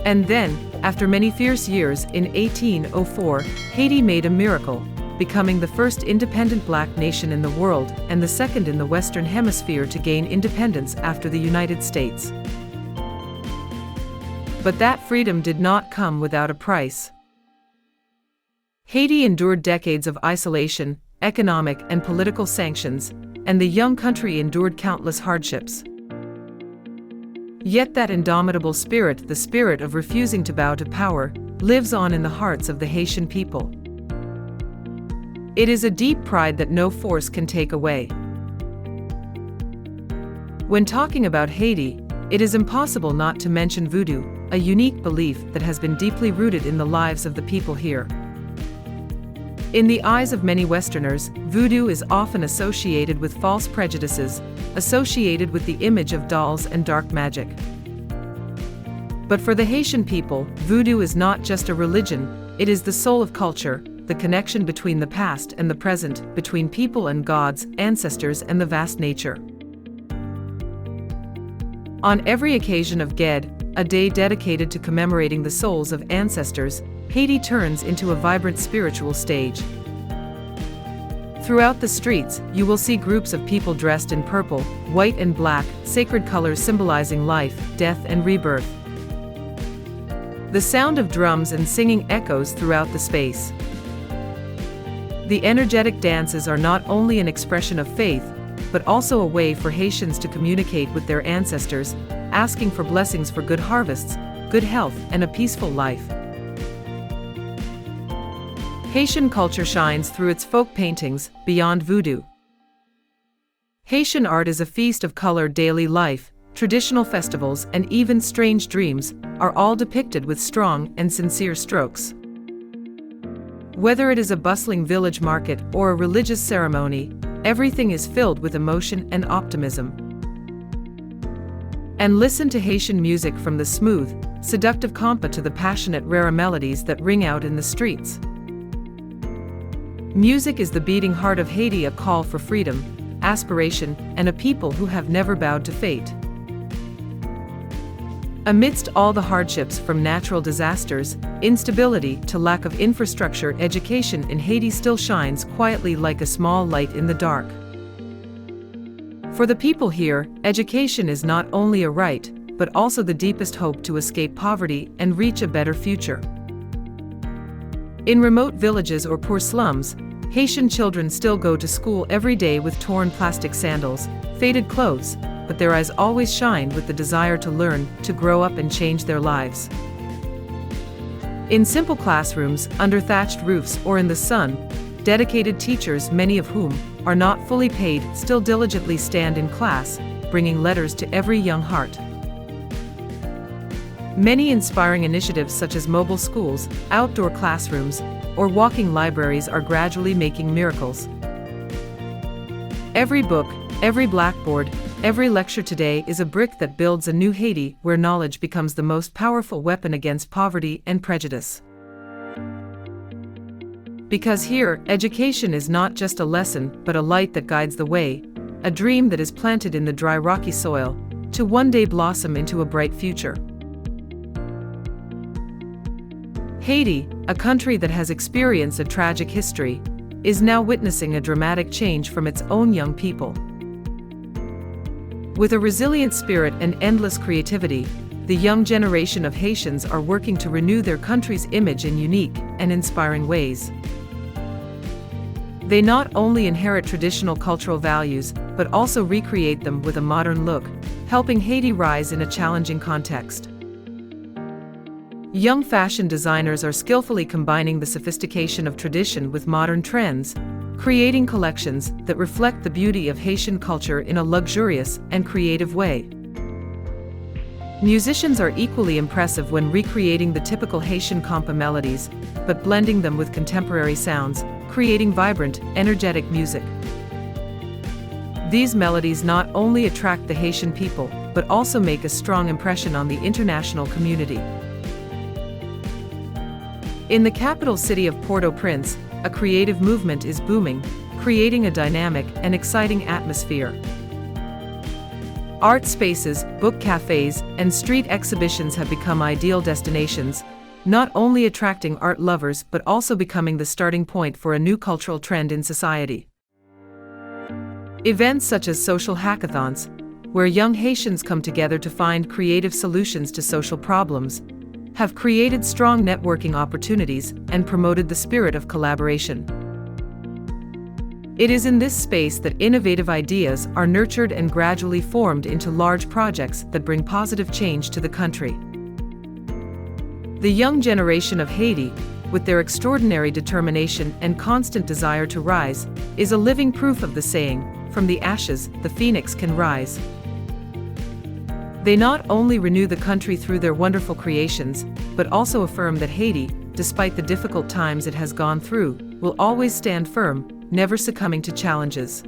A: And then, after many fierce years, in 1804, Haiti made a miracle, becoming the first independent black nation in the world and the second in the Western Hemisphere to gain independence after the United States. But that freedom did not come without a price. Haiti endured decades of isolation, economic and political sanctions, and the young country endured countless hardships. Yet that indomitable spirit, the spirit of refusing to bow to power, lives on in the hearts of the Haitian people. It is a deep pride that no force can take away. When talking about Haiti, it is impossible not to mention voodoo, a unique belief that has been deeply rooted in the lives of the people here. In the eyes of many Westerners, voodoo is often associated with false prejudices, associated with the image of dolls and dark magic. But for the Haitian people, voodoo is not just a religion, it is the soul of culture, the connection between the past and the present, between people and gods, ancestors and the vast nature. On every occasion of Ged, a day dedicated to commemorating the souls of ancestors, Haiti turns into a vibrant spiritual stage. Throughout the streets, you will see groups of people dressed in purple, white and black, sacred colors symbolizing life, death and rebirth. The sound of drums and singing echoes throughout the space. The energetic dances are not only an expression of faith, but also a way for Haitians to communicate with their ancestors, asking for blessings for good harvests, good health, and a peaceful life. Haitian culture shines through its folk paintings, beyond voodoo. Haitian art is a feast of colored daily life. Traditional festivals and even strange dreams are all depicted with strong and sincere strokes. Whether it is a bustling village market or a religious ceremony, everything is filled with emotion and optimism. And listen to Haitian music, from the smooth, seductive compa to the passionate rare melodies that ring out in the streets. Music is the beating heart of Haiti, a call for freedom, aspiration, and a people who have never bowed to fate. Amidst all the hardships, from natural disasters, instability to lack of infrastructure, education in Haiti still shines quietly like a small light in the dark. For the people here, education is not only a right, but also the deepest hope to escape poverty and reach a better future. In remote villages or poor slums, Haitian children still go to school every day with torn plastic sandals, faded clothes, but their eyes always shine with the desire to learn, to grow up and change their lives. In simple classrooms, under thatched roofs or in the sun, dedicated teachers, many of whom are not fully paid, still diligently stand in class, bringing letters to every young heart. Many inspiring initiatives such as mobile schools, outdoor classrooms, or walking libraries are gradually making miracles. Every book, every blackboard, every lecture today is a brick that builds a new Haiti, where knowledge becomes the most powerful weapon against poverty and prejudice. Because here, education is not just a lesson, but a light that guides the way, a dream that is planted in the dry, rocky soil, to one day blossom into a bright future. Haiti, a country that has experienced a tragic history, is now witnessing a dramatic change from its own young people. With a resilient spirit and endless creativity, the young generation of Haitians are working to renew their country's image in unique and inspiring ways. They not only inherit traditional cultural values, but also recreate them with a modern look, helping Haiti rise in a challenging context. Young fashion designers are skillfully combining the sophistication of tradition with modern trends, creating collections that reflect the beauty of Haitian culture in a luxurious and creative way. Musicians are equally impressive when recreating the typical Haitian compa melodies, but blending them with contemporary sounds, creating vibrant, energetic music. These melodies not only attract the Haitian people, but also make a strong impression on the international community. In the capital city of Port-au-Prince, a creative movement is booming, creating a dynamic and exciting atmosphere. Art spaces, book cafes, and street exhibitions have become ideal destinations, not only attracting art lovers but also becoming the starting point for a new cultural trend in society. Events such as social hackathons, where young Haitians come together to find creative solutions to social problems, have created strong networking opportunities and promoted the spirit of collaboration. It is in this space that innovative ideas are nurtured and gradually formed into large projects that bring positive change to the country. The young generation of Haiti, with their extraordinary determination and constant desire to rise, is a living proof of the saying, "From the ashes, the phoenix can rise." They not only renew the country through their wonderful creations, but also affirm that Haiti, despite the difficult times it has gone through, will always stand firm, never succumbing to challenges.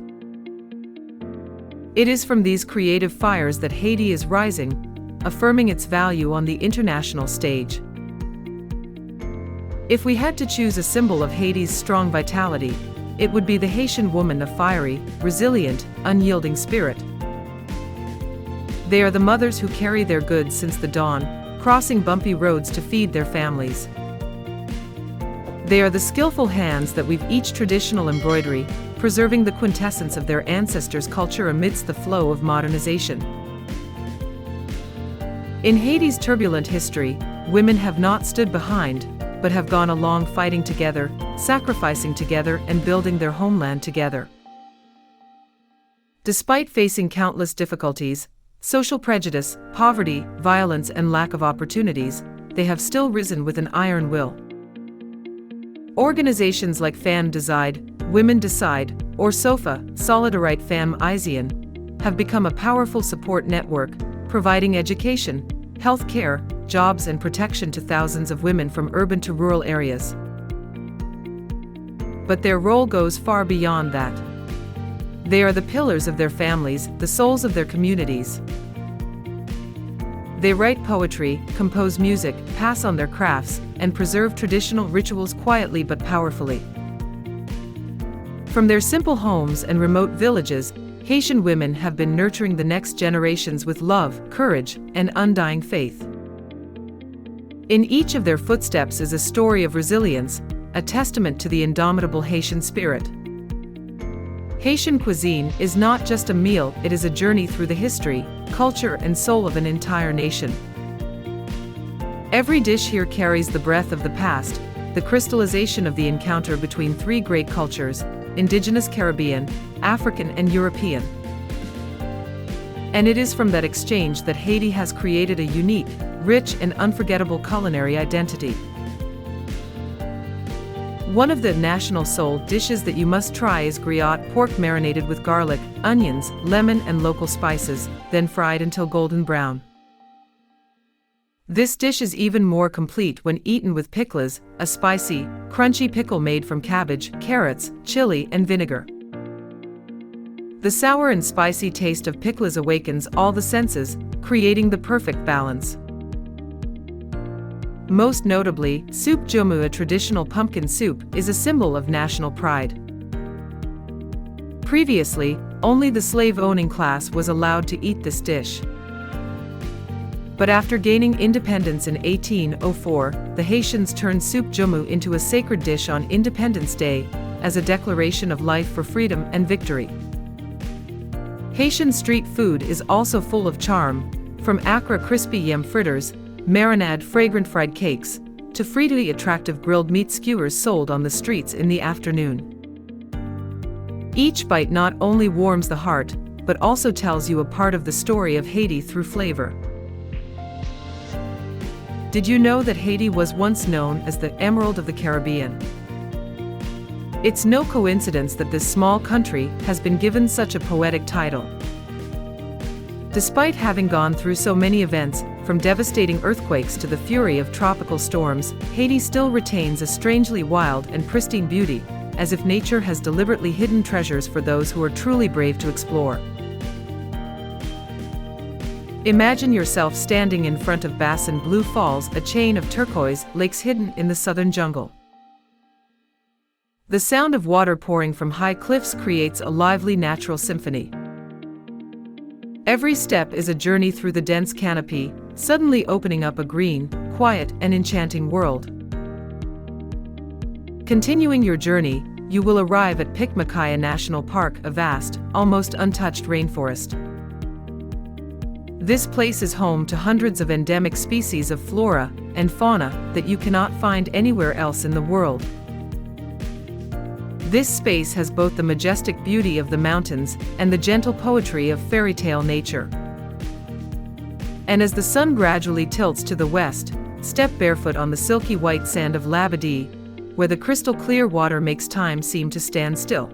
A: It is from these creative fires that Haiti is rising, affirming its value on the international stage. If we had to choose a symbol of Haiti's strong vitality, it would be the Haitian woman, a fiery, resilient, unyielding spirit. They are the mothers who carry their goods since the dawn, crossing bumpy roads to feed their families. They are the skillful hands that weave each traditional embroidery, preserving the quintessence of their ancestors' culture amidst the flow of modernization. In Haiti's turbulent history, women have not stood behind, but have gone along fighting together, sacrificing together, and building their homeland together. Despite facing countless difficulties, social prejudice, poverty, violence, and lack of opportunities, they have still risen with an iron will. Organizations like Femmes Decide, Women Decide, or SOFA, Solidarite Femmes Haitiennes, have become a powerful support network, providing education, health care, jobs, and protection to thousands of women from urban to rural areas. But their role goes far beyond that. They are the pillars of their families, the souls of their communities. They write poetry, compose music, pass on their crafts, and preserve traditional rituals quietly but powerfully. From their simple homes and remote villages, Haitian women have been nurturing the next generations with love, courage, and undying faith. In each of their footsteps is a story of resilience, a testament to the indomitable Haitian spirit. Haitian cuisine is not just a meal, it is a journey through the history, culture, and soul of an entire nation. Every dish here carries the breath of the past, the crystallization of the encounter between three great cultures: Indigenous, Caribbean, African, and European. And it is from that exchange that Haiti has created a unique, rich, and unforgettable culinary identity. One of the national soul dishes that you must try is griot, pork marinated with garlic, onions, lemon, and local spices, then fried until golden brown. This dish is even more complete when eaten with pickles, a spicy, crunchy pickle made from cabbage, carrots, chili, and vinegar. The sour and spicy taste of pickles awakens all the senses, creating the perfect balance. Most notably, soup jomu, a traditional pumpkin soup, is a symbol of national pride. Previously, only the slave-owning class was allowed to eat this dish. But after gaining independence in 1804, the Haitians turned soup jomu into a sacred dish on Independence Day, as a declaration of life for freedom and victory. Haitian street food is also full of charm, from Accra crispy yam fritters, marinade fragrant fried cakes, to fruitily attractive grilled meat skewers sold on the streets in the afternoon. Each bite not only warms the heart, but also tells you a part of the story of Haiti through flavor. Did you know that Haiti was once known as the Emerald of the Caribbean? It's no coincidence that this small country has been given such a poetic title. Despite having gone through so many events, from devastating earthquakes to the fury of tropical storms, Haiti still retains a strangely wild and pristine beauty, as if nature has deliberately hidden treasures for those who are truly brave to explore. Imagine yourself standing in front of Bassin Blue Falls, a chain of turquoise lakes hidden in the southern jungle. The sound of water pouring from high cliffs creates a lively natural symphony. Every step is a journey through the dense canopy, suddenly opening up a green, quiet, and enchanting world. Continuing your journey, you will arrive at Pikmakaya National Park, a vast, almost untouched rainforest. This place is home to hundreds of endemic species of flora and fauna that you cannot find anywhere else in the world. This space has both the majestic beauty of the mountains and the gentle poetry of fairy tale nature. And as the sun gradually tilts to the west, step barefoot on the silky white sand of Labadee, where the crystal clear water makes time seem to stand still.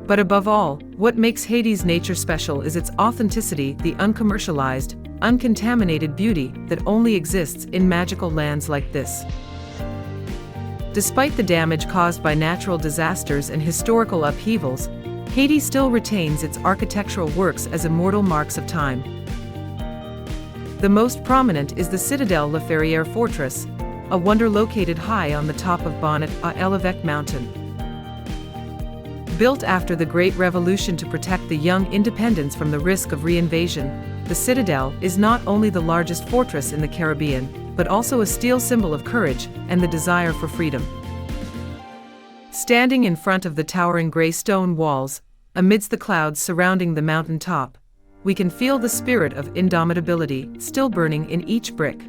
A: But above all, what makes Haiti's nature special is its authenticity, the uncommercialized, uncontaminated beauty that only exists in magical lands like this. Despite the damage caused by natural disasters and historical upheavals, Haiti still retains its architectural works as immortal marks of time. The most prominent is the Citadelle La Ferrière Fortress, a wonder located high on the top of Bonnet à l'Évêque mountain. Built after the Great Revolution to protect the young independents from the risk of reinvasion, the citadel is not only the largest fortress in the Caribbean, but also a steel symbol of courage and the desire for freedom. Standing in front of the towering gray stone walls, amidst the clouds surrounding the mountain top, we can feel the spirit of indomitability still burning in each brick.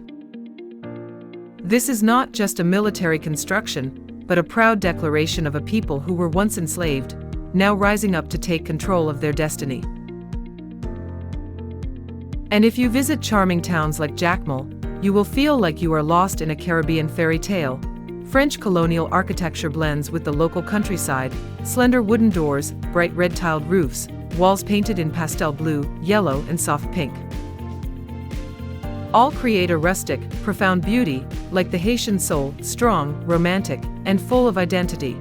A: This is not just a military construction, but a proud declaration of a people who were once enslaved, now rising up to take control of their destiny. And if you visit charming towns like Jacmel, you will feel like you are lost in a Caribbean fairy tale. French colonial architecture blends with the local countryside, slender wooden doors, bright red tiled roofs, walls painted in pastel blue, yellow, and soft pink. All create a rustic, profound beauty, like the Haitian soul, strong, romantic, and full of identity.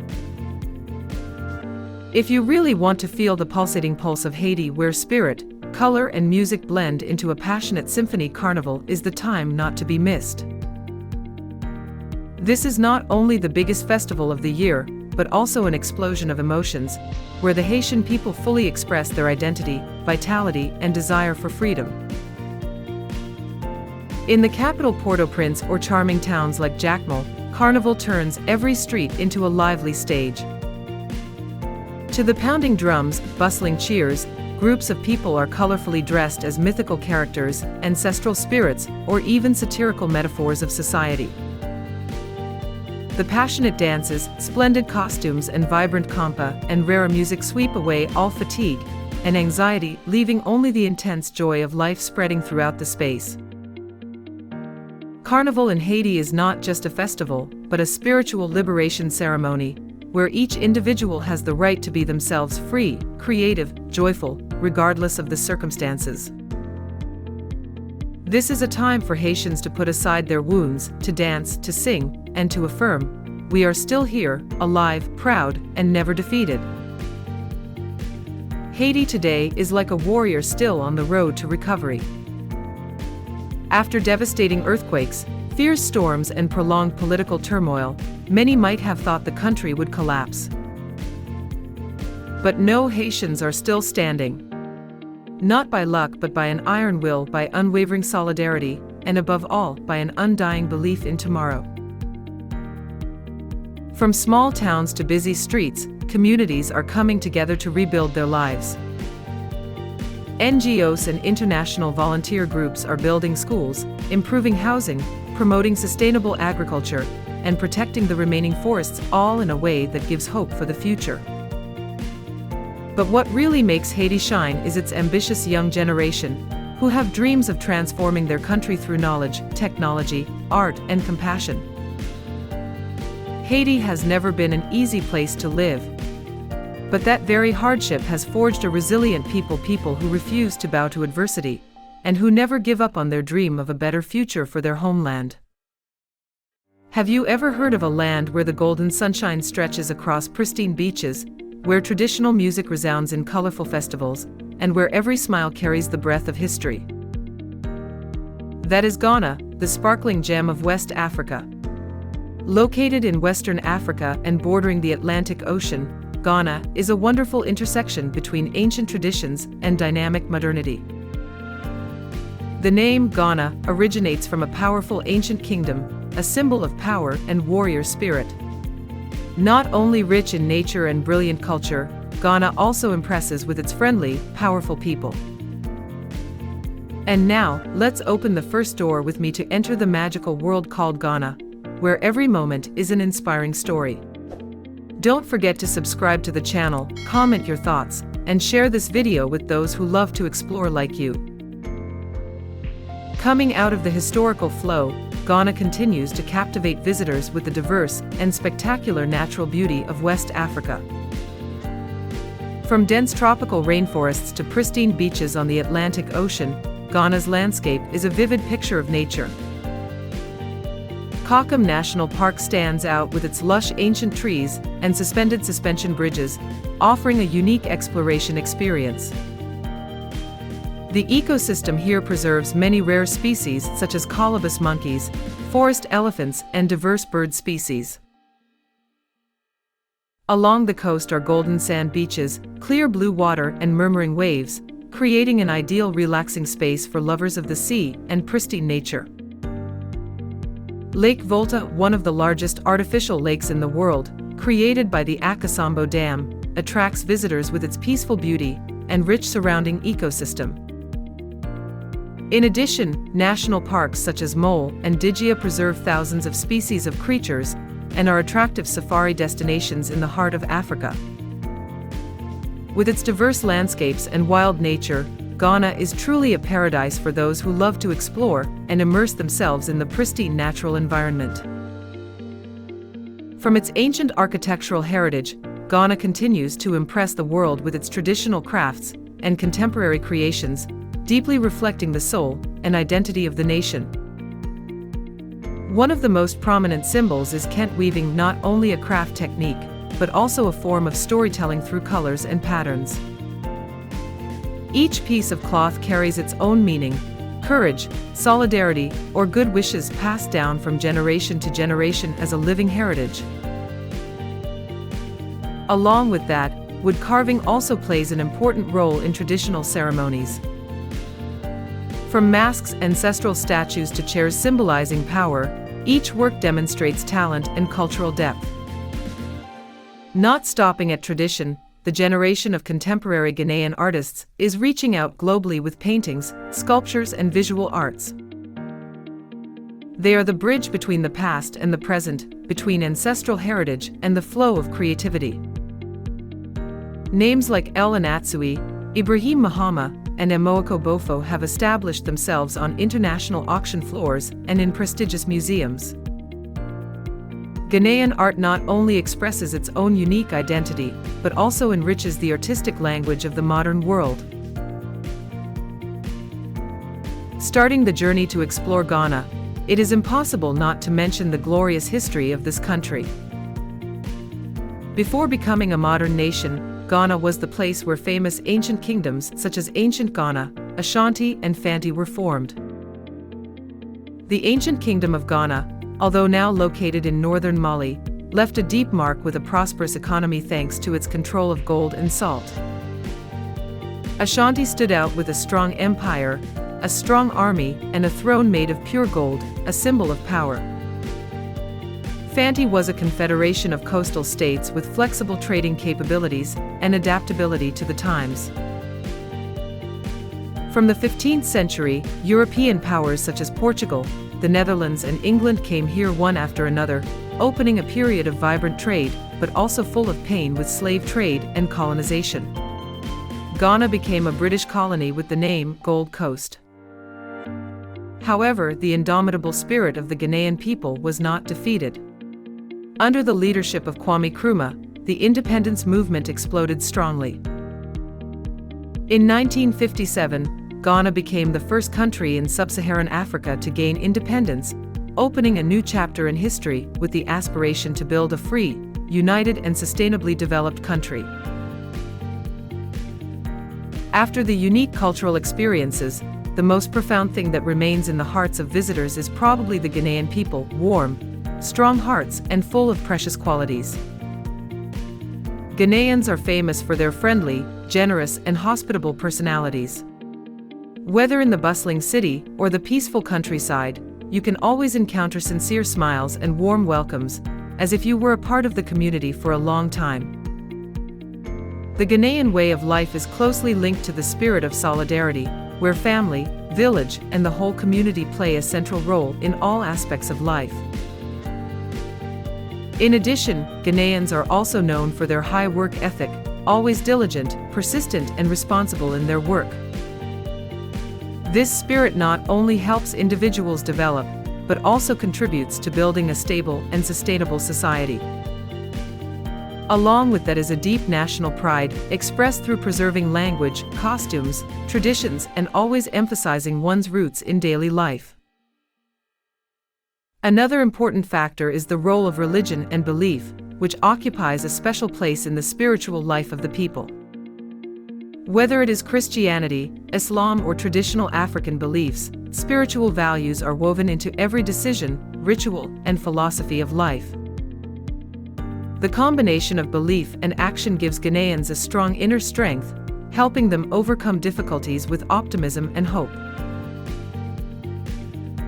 A: If you really want to feel the pulsating pulse of Haiti, where spirit, color, and music blend into a passionate symphony, Carnival is the time not to be missed. This is not only the biggest festival of the year, but also an explosion of emotions, where the Haitian people fully express their identity, vitality, and desire for freedom. In the capital Port-au-Prince or charming towns like Jacmel, Carnival turns every street into a lively stage. To the pounding drums, bustling cheers, groups of people are colorfully dressed as mythical characters, ancestral spirits, or even satirical metaphors of society. The passionate dances, splendid costumes, and vibrant compa and rare music sweep away all fatigue and anxiety, leaving only the intense joy of life spreading throughout the space. Carnival in Haiti is not just a festival, but a spiritual liberation ceremony, where each individual has the right to be themselves, free, creative, joyful, regardless of the circumstances. This is a time for Haitians to put aside their wounds, to dance, to sing, and to affirm, we are still here, alive, proud, and never defeated. Haiti today is like a warrior still on the road to recovery. After devastating earthquakes, fierce storms, and prolonged political turmoil, many might have thought the country would collapse. But no, Haitians are still standing. Not by luck, but by an iron will, by unwavering solidarity, and above all, by an undying belief in tomorrow. From small towns to busy streets, communities are coming together to rebuild their lives. NGOs and international volunteer groups are building schools, improving housing, promoting sustainable agriculture, and protecting the remaining forests, all in a way that gives hope for the future. But what really makes Haiti shine is its ambitious young generation, who have dreams of transforming their country through knowledge, technology, art, and compassion. Haiti has never been an easy place to live. But that very hardship has forged a resilient people who refuse to bow to adversity, and who never give up on their dream of a better future for their homeland. Have you ever heard of a land where the golden sunshine stretches across pristine beaches, where traditional music resounds in colorful festivals, and where every smile carries the breath of history? That is Ghana, the sparkling gem of West Africa. Located in Western Africa and bordering the Atlantic Ocean, Ghana is a wonderful intersection between ancient traditions and dynamic modernity. The name Ghana originates from a powerful ancient kingdom, a symbol of power and warrior spirit. Not only rich in nature and brilliant culture, Ghana also impresses with its friendly, powerful people. And now, let's open the first door with me to enter the magical world called Ghana, where every moment is an inspiring story. Don't forget to subscribe to the channel, comment your thoughts, and share this video with those who love to explore like you. Coming out of the historical flow, Ghana continues to captivate visitors with the diverse and spectacular natural beauty of West Africa. From dense tropical rainforests to pristine beaches on the Atlantic Ocean, Ghana's landscape is a vivid picture of nature. Kakum National Park stands out with its lush ancient trees and suspended suspension bridges, offering a unique exploration experience. The ecosystem here preserves many rare species such as colobus monkeys, forest elephants, and diverse bird species. Along the coast are golden sand beaches, clear blue water, and murmuring waves, creating an ideal relaxing space for lovers of the sea and pristine nature. Lake Volta, one of the largest artificial lakes in the world, created by the Akasambo Dam, attracts visitors with its peaceful beauty and rich surrounding ecosystem. In addition, national parks such as Mole and Digia preserve thousands of species of creatures and are attractive safari destinations in the heart of Africa. With its diverse landscapes and wild nature, Ghana is truly a paradise for those who love to explore and immerse themselves in the pristine natural environment. From its ancient architectural heritage, Ghana continues to impress the world with its traditional crafts and contemporary creations, deeply reflecting the soul and identity of the nation. One of the most prominent symbols is kente weaving, not only a craft technique, but also a form of storytelling through colors and patterns. Each piece of cloth carries its own meaning, courage, solidarity, or good wishes passed down from generation to generation as a living heritage. Along with that, wood carving also plays an important role in traditional ceremonies. From masks, ancestral statues to chairs symbolizing power, each work demonstrates talent and cultural depth. Not stopping at tradition, the generation of contemporary Ghanaian artists is reaching out globally with paintings, sculptures, and visual arts. They are the bridge between the past and the present, between ancestral heritage and the flow of creativity. Names like El Anatsui, Ibrahim Mahama, and Emoako Bofo have established themselves on international auction floors and in prestigious museums. Ghanaian art not only expresses its own unique identity, but also enriches the artistic language of the modern world. Starting the journey to explore Ghana, it is impossible not to mention the glorious history of this country. Before becoming a modern nation, Ghana was the place where famous ancient kingdoms such as ancient Ghana, Ashanti, and Fanti were formed. The ancient kingdom of Ghana, although now located in northern Mali, left a deep mark with a prosperous economy thanks to its control of gold and salt. Ashanti stood out with a strong empire, a strong army, and a throne made of pure gold, a symbol of power. Fanti was a confederation of coastal states with flexible trading capabilities and adaptability to the times. From the 15th century, European powers such as Portugal, the Netherlands, and England came here one after another, opening a period of vibrant trade, but also full of pain with slave trade and colonization. Ghana became a British colony with the name Gold Coast. However, the indomitable spirit of the Ghanaian people was not defeated. Under the leadership of Kwame Nkrumah, the independence movement exploded strongly. In 1957, Ghana became the first country in sub-Saharan Africa to gain independence, opening a new chapter in history with the aspiration to build a free, united, and sustainably developed country. After the unique cultural experiences, the most profound thing that remains in the hearts of visitors is probably the Ghanaian people, warm, strong hearts, and full of precious qualities. Ghanaians are famous for their friendly, generous, and hospitable personalities. Whether in the bustling city or the peaceful countryside, you can always encounter sincere smiles and warm welcomes, as if you were a part of the community for a long time. The Ghanaian way of life is closely linked to the spirit of solidarity, where family, village, and the whole community play a central role in all aspects of life. In addition, Ghanaians are also known for their high work ethic, always diligent, persistent, and responsible in their work. This spirit not only helps individuals develop, but also contributes to building a stable and sustainable society. Along with that is a deep national pride, expressed through preserving language, costumes, traditions, and always emphasizing one's roots in daily life. Another important factor is the role of religion and belief, which occupies a special place in the spiritual life of the people. Whether it is Christianity, Islam, or traditional African beliefs, spiritual values are woven into every decision, ritual, and philosophy of life. The combination of belief and action gives Ghanaians a strong inner strength, helping them overcome difficulties with optimism and hope.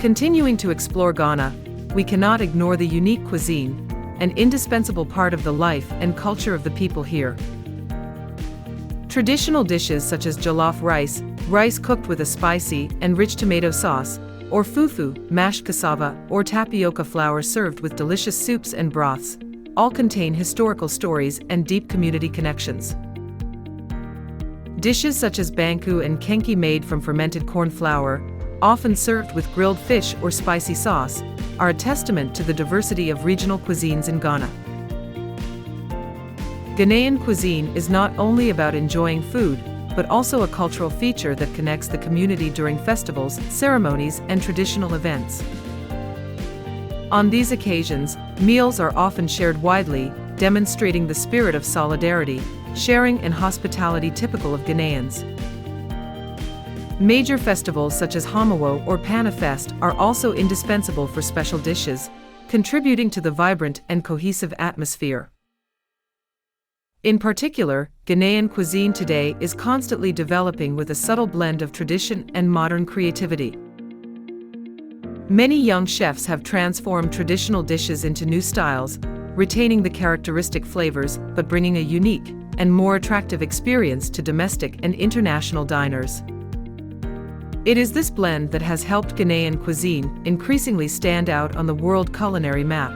A: Continuing to explore Ghana, we cannot ignore the unique cuisine, an indispensable part of the life and culture of the people here. Traditional dishes such as jollof rice, rice cooked with a spicy and rich tomato sauce, or fufu, mashed cassava, or tapioca flour served with delicious soups and broths, all contain historical stories and deep community connections. Dishes such as banku and kenki made from fermented corn flour, often served with grilled fish or spicy sauce, are a testament to the diversity of regional cuisines in Ghana. Ghanaian cuisine is not only about enjoying food, but also a cultural feature that connects the community during festivals, ceremonies, and traditional events. On these occasions, meals are often shared widely, demonstrating the spirit of solidarity, sharing, and hospitality typical of Ghanaians. Major festivals such as Hamawo or Panafest are also indispensable for special dishes, contributing to the vibrant and cohesive atmosphere. In particular, Ghanaian cuisine today is constantly developing with a subtle blend of tradition and modern creativity. Many young chefs have transformed traditional dishes into new styles, retaining the characteristic flavors but bringing a unique and more attractive experience to domestic and international diners. It is this blend that has helped Ghanaian cuisine increasingly stand out on the world culinary map.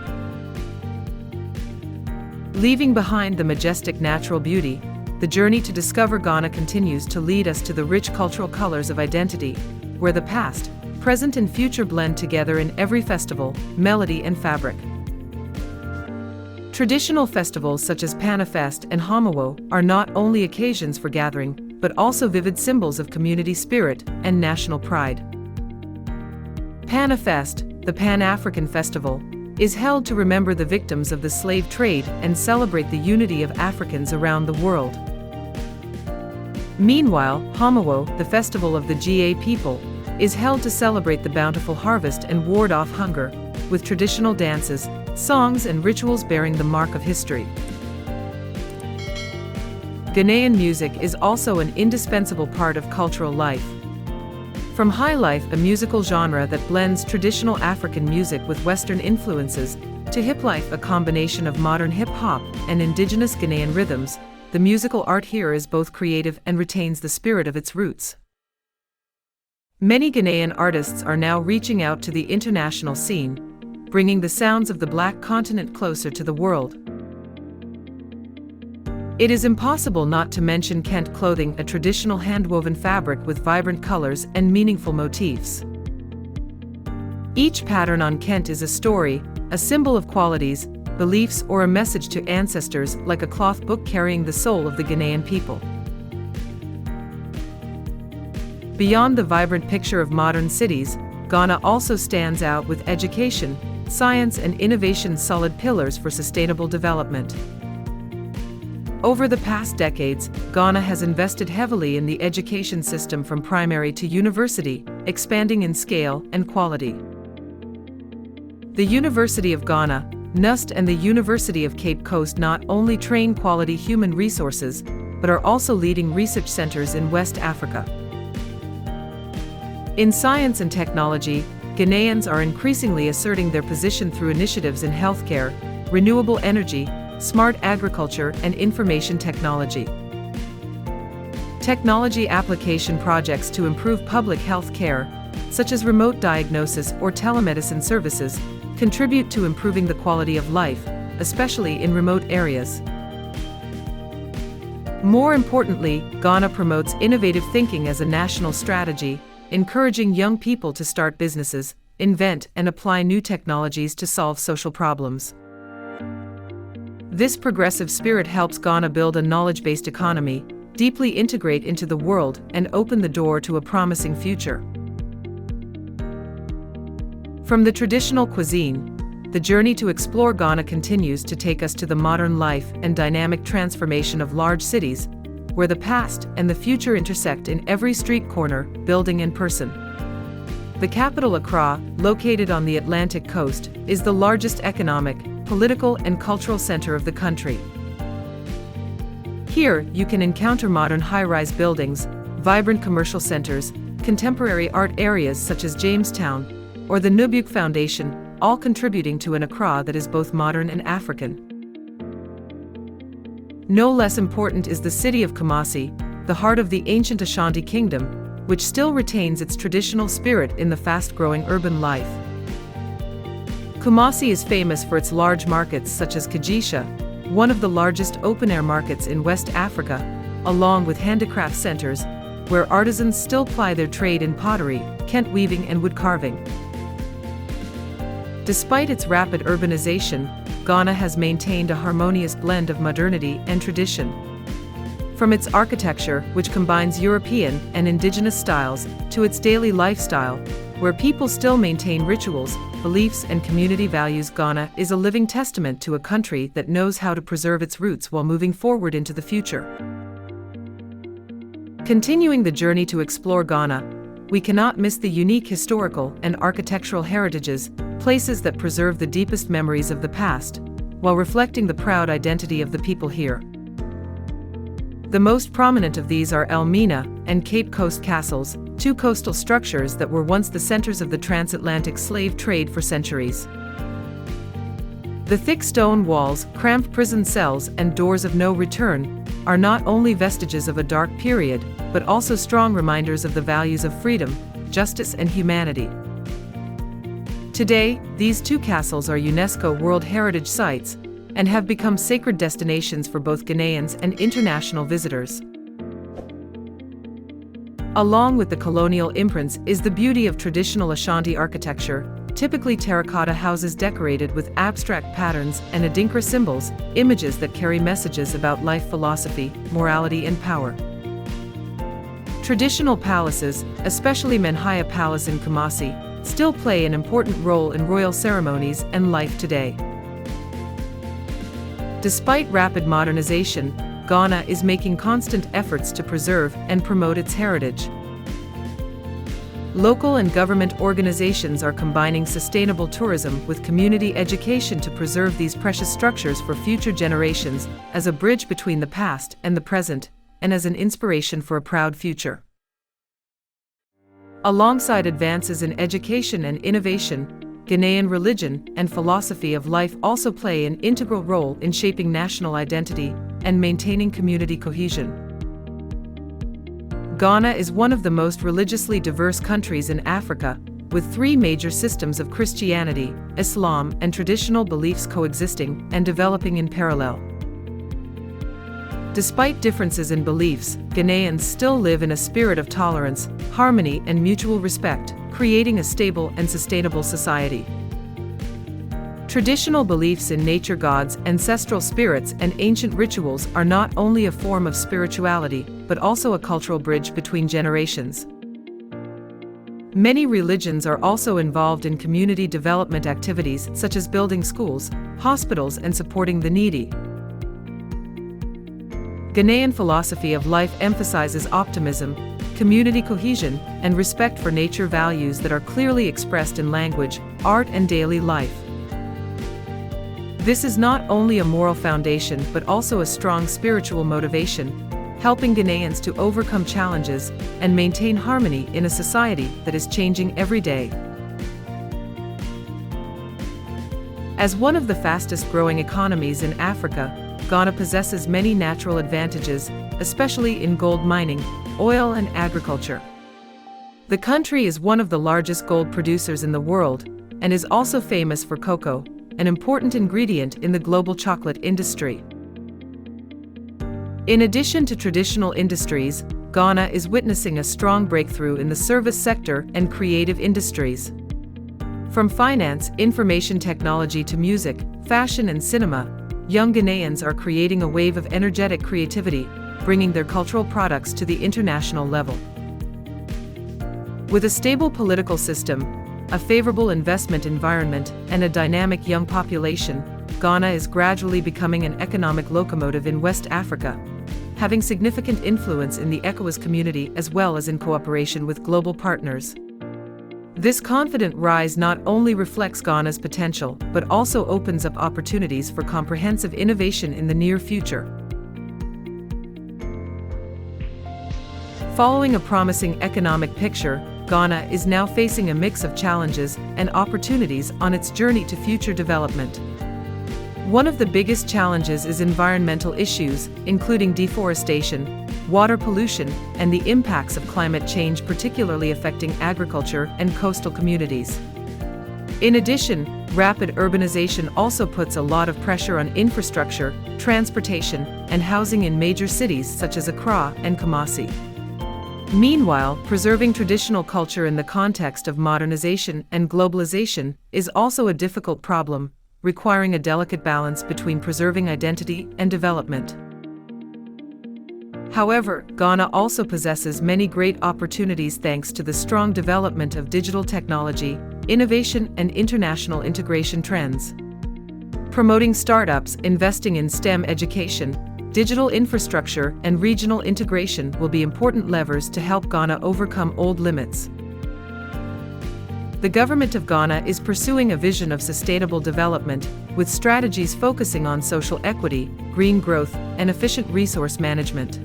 A: Leaving behind the majestic natural beauty, the journey to discover Ghana continues to lead us to the rich cultural colors of identity, where the past, present, and future blend together in every festival, melody, and fabric. Traditional festivals such as Panafest and Hamawo are not only occasions for gathering, but also vivid symbols of community spirit and national pride. Panafest, the Pan-African festival, is held to remember the victims of the slave trade and celebrate the unity of Africans around the world. Meanwhile, Hamawo, the festival of the Ga people, is held to celebrate the bountiful harvest and ward off hunger, with traditional dances, songs, and rituals bearing the mark of history. Ghanaian music is also an indispensable part of cultural life. From highlife, a musical genre that blends traditional African music with Western influences, to hiplife, a combination of modern hip-hop and indigenous Ghanaian rhythms, the musical art here is both creative and retains the spirit of its roots. Many Ghanaian artists are now reaching out to the international scene, bringing the sounds of the Black continent closer to the world. It is impossible not to mention Kent clothing, a traditional hand-woven fabric with vibrant colors and meaningful motifs. Each pattern on Kent is a story, a symbol of qualities, beliefs, or a message to ancestors, like a cloth book carrying the soul of the Ghanaian people. Beyond the vibrant picture of modern cities, Ghana also stands out with education, science, and innovation solid pillars for sustainable development. Over the past decades, Ghana has invested heavily in the education system from primary to university, expanding in scale and quality. The University of Ghana, NUST, and the University of Cape Coast not only train quality human resources, but are also leading research centers in West Africa. In science and technology, Ghanaians are increasingly asserting their position through initiatives in healthcare, renewable energy, smart agriculture, and information technology. Technology application projects to improve public health care, such as remote diagnosis or telemedicine services, contribute to improving the quality of life, especially in remote areas. More importantly, Ghana promotes innovative thinking as a national strategy, encouraging young people to start businesses, invent, and apply new technologies to solve social problems. This progressive spirit helps Ghana build a knowledge-based economy, deeply integrate into the world, and open the door to a promising future. From the traditional cuisine, the journey to explore Ghana continues to take us to the modern life and dynamic transformation of large cities, where the past and the future intersect in every street corner, building, and person. The capital, Accra, located on the Atlantic coast, is the largest economic, political and cultural center of the country. Here, you can encounter modern high-rise buildings, vibrant commercial centers, contemporary art areas such as Jamestown, or the Nubuk Foundation, all contributing to an Accra that is both modern and African. No less important is the city of Kumasi, the heart of the ancient Ashanti kingdom, which still retains its traditional spirit in the fast-growing urban life. Kumasi is famous for its large markets such as Kajisha, one of the largest open-air markets in West Africa, along with handicraft centers, where artisans still ply their trade in pottery, Kent weaving and wood carving. Despite its rapid urbanization, Ghana has maintained a harmonious blend of modernity and tradition. From its architecture, which combines European and indigenous styles, to its daily lifestyle, where people still maintain rituals, beliefs and community values, Ghana is a living testament to a country that knows how to preserve its roots while moving forward into the future. Continuing the journey to explore Ghana, we cannot miss the unique historical and architectural heritages, places that preserve the deepest memories of the past, while reflecting the proud identity of the people here. The most prominent of these are Elmina and Cape Coast castles, two coastal structures that were once the centers of the transatlantic slave trade for centuries. The thick stone walls, cramped prison cells, and doors of no return are not only vestiges of a dark period, but also strong reminders of the values of freedom, justice, and humanity. Today, these two castles are UNESCO World Heritage Sites and have become sacred destinations for both Ghanaians and international visitors. Along with the colonial imprints is the beauty of traditional Ashanti architecture, typically terracotta houses decorated with abstract patterns and Adinkra symbols, images that carry messages about life philosophy, morality, and power. Traditional palaces, especially Menhia Palace in Kumasi, still play an important role in royal ceremonies and life today. Despite rapid modernization, Ghana is making constant efforts to preserve and promote its heritage. Local and government organizations are combining sustainable tourism with community education to preserve these precious structures for future generations, as a bridge between the past and the present, and as an inspiration for a proud future. Alongside advances in education and innovation, Ghanaian religion and philosophy of life also play an integral role in shaping national identity and maintaining community cohesion. Ghana is one of the most religiously diverse countries in Africa, with three major systems of Christianity, Islam, and traditional beliefs coexisting and developing in parallel. Despite differences in beliefs, Ghanaians still live in a spirit of tolerance, harmony, and mutual respect, creating a stable and sustainable society. Traditional beliefs in nature gods, ancestral spirits, and ancient rituals are not only a form of spirituality, but also a cultural bridge between generations. Many religions are also involved in community development activities such as building schools, hospitals, and supporting the needy. Ghanaian philosophy of life emphasizes optimism, community cohesion, and respect for nature, values that are clearly expressed in language, art, and daily life. This is not only a moral foundation but also a strong spiritual motivation, helping Ghanaians to overcome challenges and maintain harmony in a society that is changing every day. As one of the fastest-growing economies in Africa, Ghana possesses many natural advantages, especially in gold mining, oil, and agriculture. The country is one of the largest gold producers in the world and is also famous for cocoa, an important ingredient in the global chocolate industry. In addition to traditional industries, Ghana is witnessing a strong breakthrough in the service sector and creative industries. From finance, information technology to music, fashion, and cinema, young Ghanaians are creating a wave of energetic creativity, bringing their cultural products to the international level. With a stable political system, a favorable investment environment, and a dynamic young population, Ghana is gradually becoming an economic locomotive in West Africa, having significant influence in the ECOWAS community as well as in cooperation with global partners. This confident rise not only reflects Ghana's potential, but also opens up opportunities for comprehensive innovation in the near future. Following a promising economic picture, Ghana is now facing a mix of challenges and opportunities on its journey to future development. One of the biggest challenges is environmental issues, including deforestation, water pollution, and the impacts of climate change, particularly affecting agriculture and coastal communities. In addition, rapid urbanization also puts a lot of pressure on infrastructure, transportation, and housing in major cities such as Accra and Kumasi. Meanwhile, preserving traditional culture in the context of modernization and globalization is also a difficult problem, requiring a delicate balance between preserving identity and development. However, Ghana also possesses many great opportunities thanks to the strong development of digital technology, innovation, and international integration trends. Promoting startups, investing in STEM education, digital infrastructure, and regional integration will be important levers to help Ghana overcome old limits. The government of Ghana is pursuing a vision of sustainable development, with strategies focusing on social equity, green growth, and efficient resource management.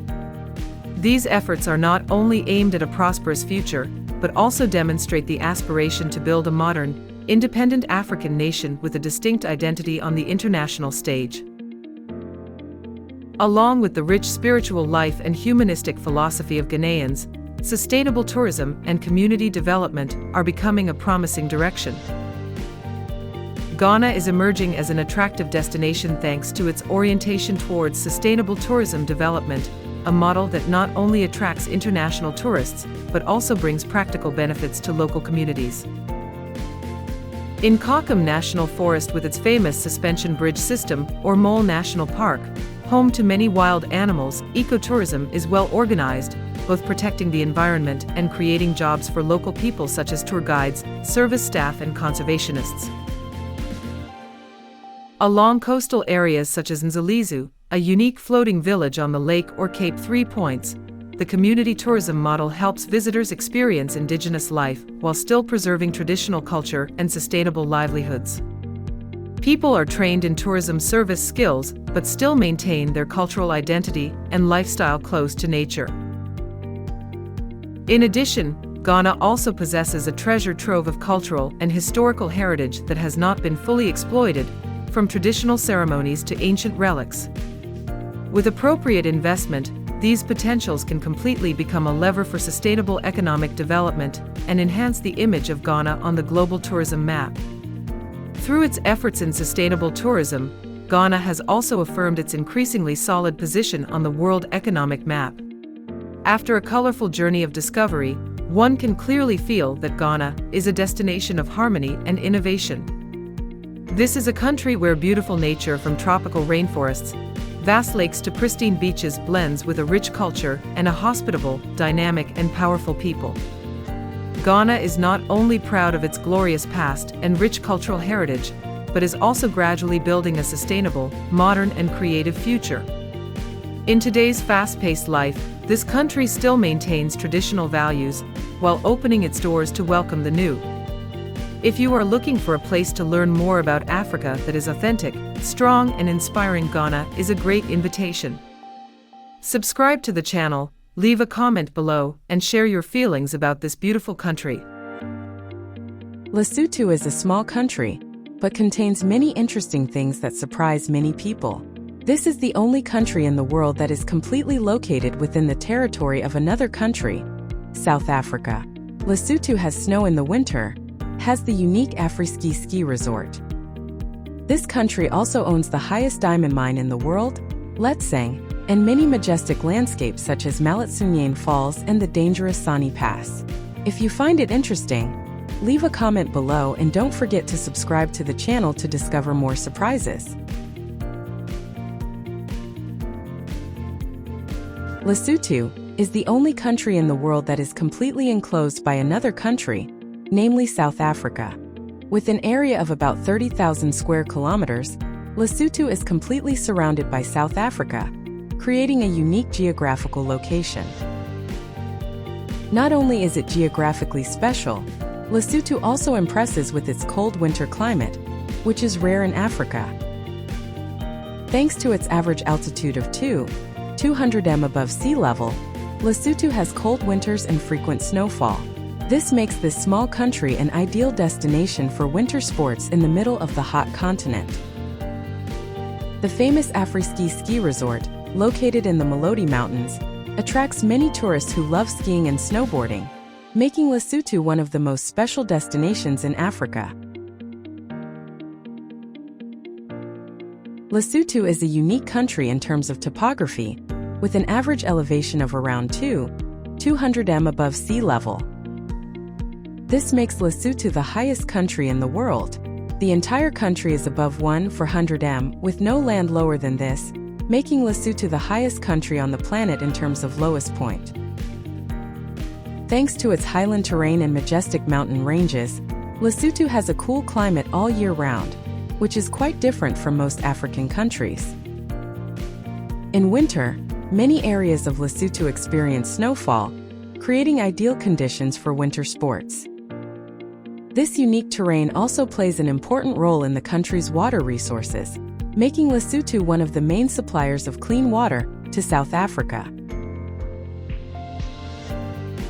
A: These efforts are not only aimed at a prosperous future, but also demonstrate the aspiration to build a modern, independent African nation with a distinct identity on the international stage. Along with the rich spiritual life and humanistic philosophy of Ghanaians, sustainable tourism and community development are becoming a promising direction. Ghana is emerging as an attractive destination thanks to its orientation towards sustainable tourism development, a model that not only attracts international tourists, but also brings practical benefits to local communities. In Kakum National Forest, with its famous suspension bridge system, or Mole National Park, home to many wild animals, ecotourism is well organized, both protecting the environment and creating jobs for local people such as tour guides, service staff, and conservationists. Along coastal areas such as Nzalizu, a unique floating village on the lake or Cape 3 Points, the community tourism model helps visitors experience indigenous life while still preserving traditional culture and sustainable livelihoods. People are trained in tourism service skills but still maintain their cultural identity and lifestyle close to nature. In addition, Ghana also possesses a treasure trove of cultural and historical heritage that has not been fully exploited, from traditional ceremonies to ancient relics. With appropriate investment, these potentials can completely become a lever for sustainable economic development and enhance the image of Ghana on the global tourism map. Through its efforts in sustainable tourism, Ghana has also affirmed its increasingly solid position on the world economic map. After a colorful journey of discovery, one can clearly feel that Ghana is a destination of harmony and innovation. This is a country where beautiful nature, from tropical rainforests, vast lakes to pristine beaches, blends with a rich culture and a hospitable, dynamic, and powerful people. Ghana is not only proud of its glorious past and rich cultural heritage, but is also gradually building a sustainable, modern, and creative future. In today's fast-paced life, this country still maintains traditional values while opening its doors to welcome the new. If you are looking for a place to learn more about Africa that is authentic, strong, and inspiring, Ghana is a great invitation. Subscribe to the channel, leave a comment below, and share your feelings about this beautiful country.
B: Lesotho is a small country, but contains many interesting things that surprise many people. This is the only country in the world that is completely located within the territory of another country, South Africa. Lesotho has snow in the winter, has the unique Afriski ski resort. This country also owns the highest diamond mine in the world, Letseng, and many majestic landscapes such as Malatsunyane Falls and the dangerous Sani Pass. If you find it interesting, leave a comment below and don't forget to subscribe to the channel to discover more surprises. Lesotho is the only country in the world that is completely enclosed by another country, namely South Africa. With an area of about 30,000 square kilometers, Lesotho is completely surrounded by South Africa, creating a unique geographical location. Not only is it geographically special, Lesotho also impresses with its cold winter climate, which is rare in Africa. Thanks to its average altitude of 200 m above sea level, Lesotho has cold winters and frequent snowfall. This makes this small country an ideal destination for winter sports in the middle of the hot continent. The famous Afri-Ski ski resort, located in the Melodi Mountains, attracts many tourists who love skiing and snowboarding, making Lesotho one of the most special destinations in Africa. Lesotho is a unique country in terms of topography, with an average elevation of around 200 m above sea level. This makes Lesotho the highest country in the world. The entire country is above 100 m, with no land lower than this, making Lesotho the highest country on the planet in terms of lowest point. Thanks to its highland terrain and majestic mountain ranges, Lesotho has a cool climate all year round, which is quite different from most African countries. In winter, many areas of Lesotho experience snowfall, creating ideal conditions for winter sports. This unique terrain also plays an important role in the country's water resources, making Lesotho one of the main suppliers of clean water to South Africa.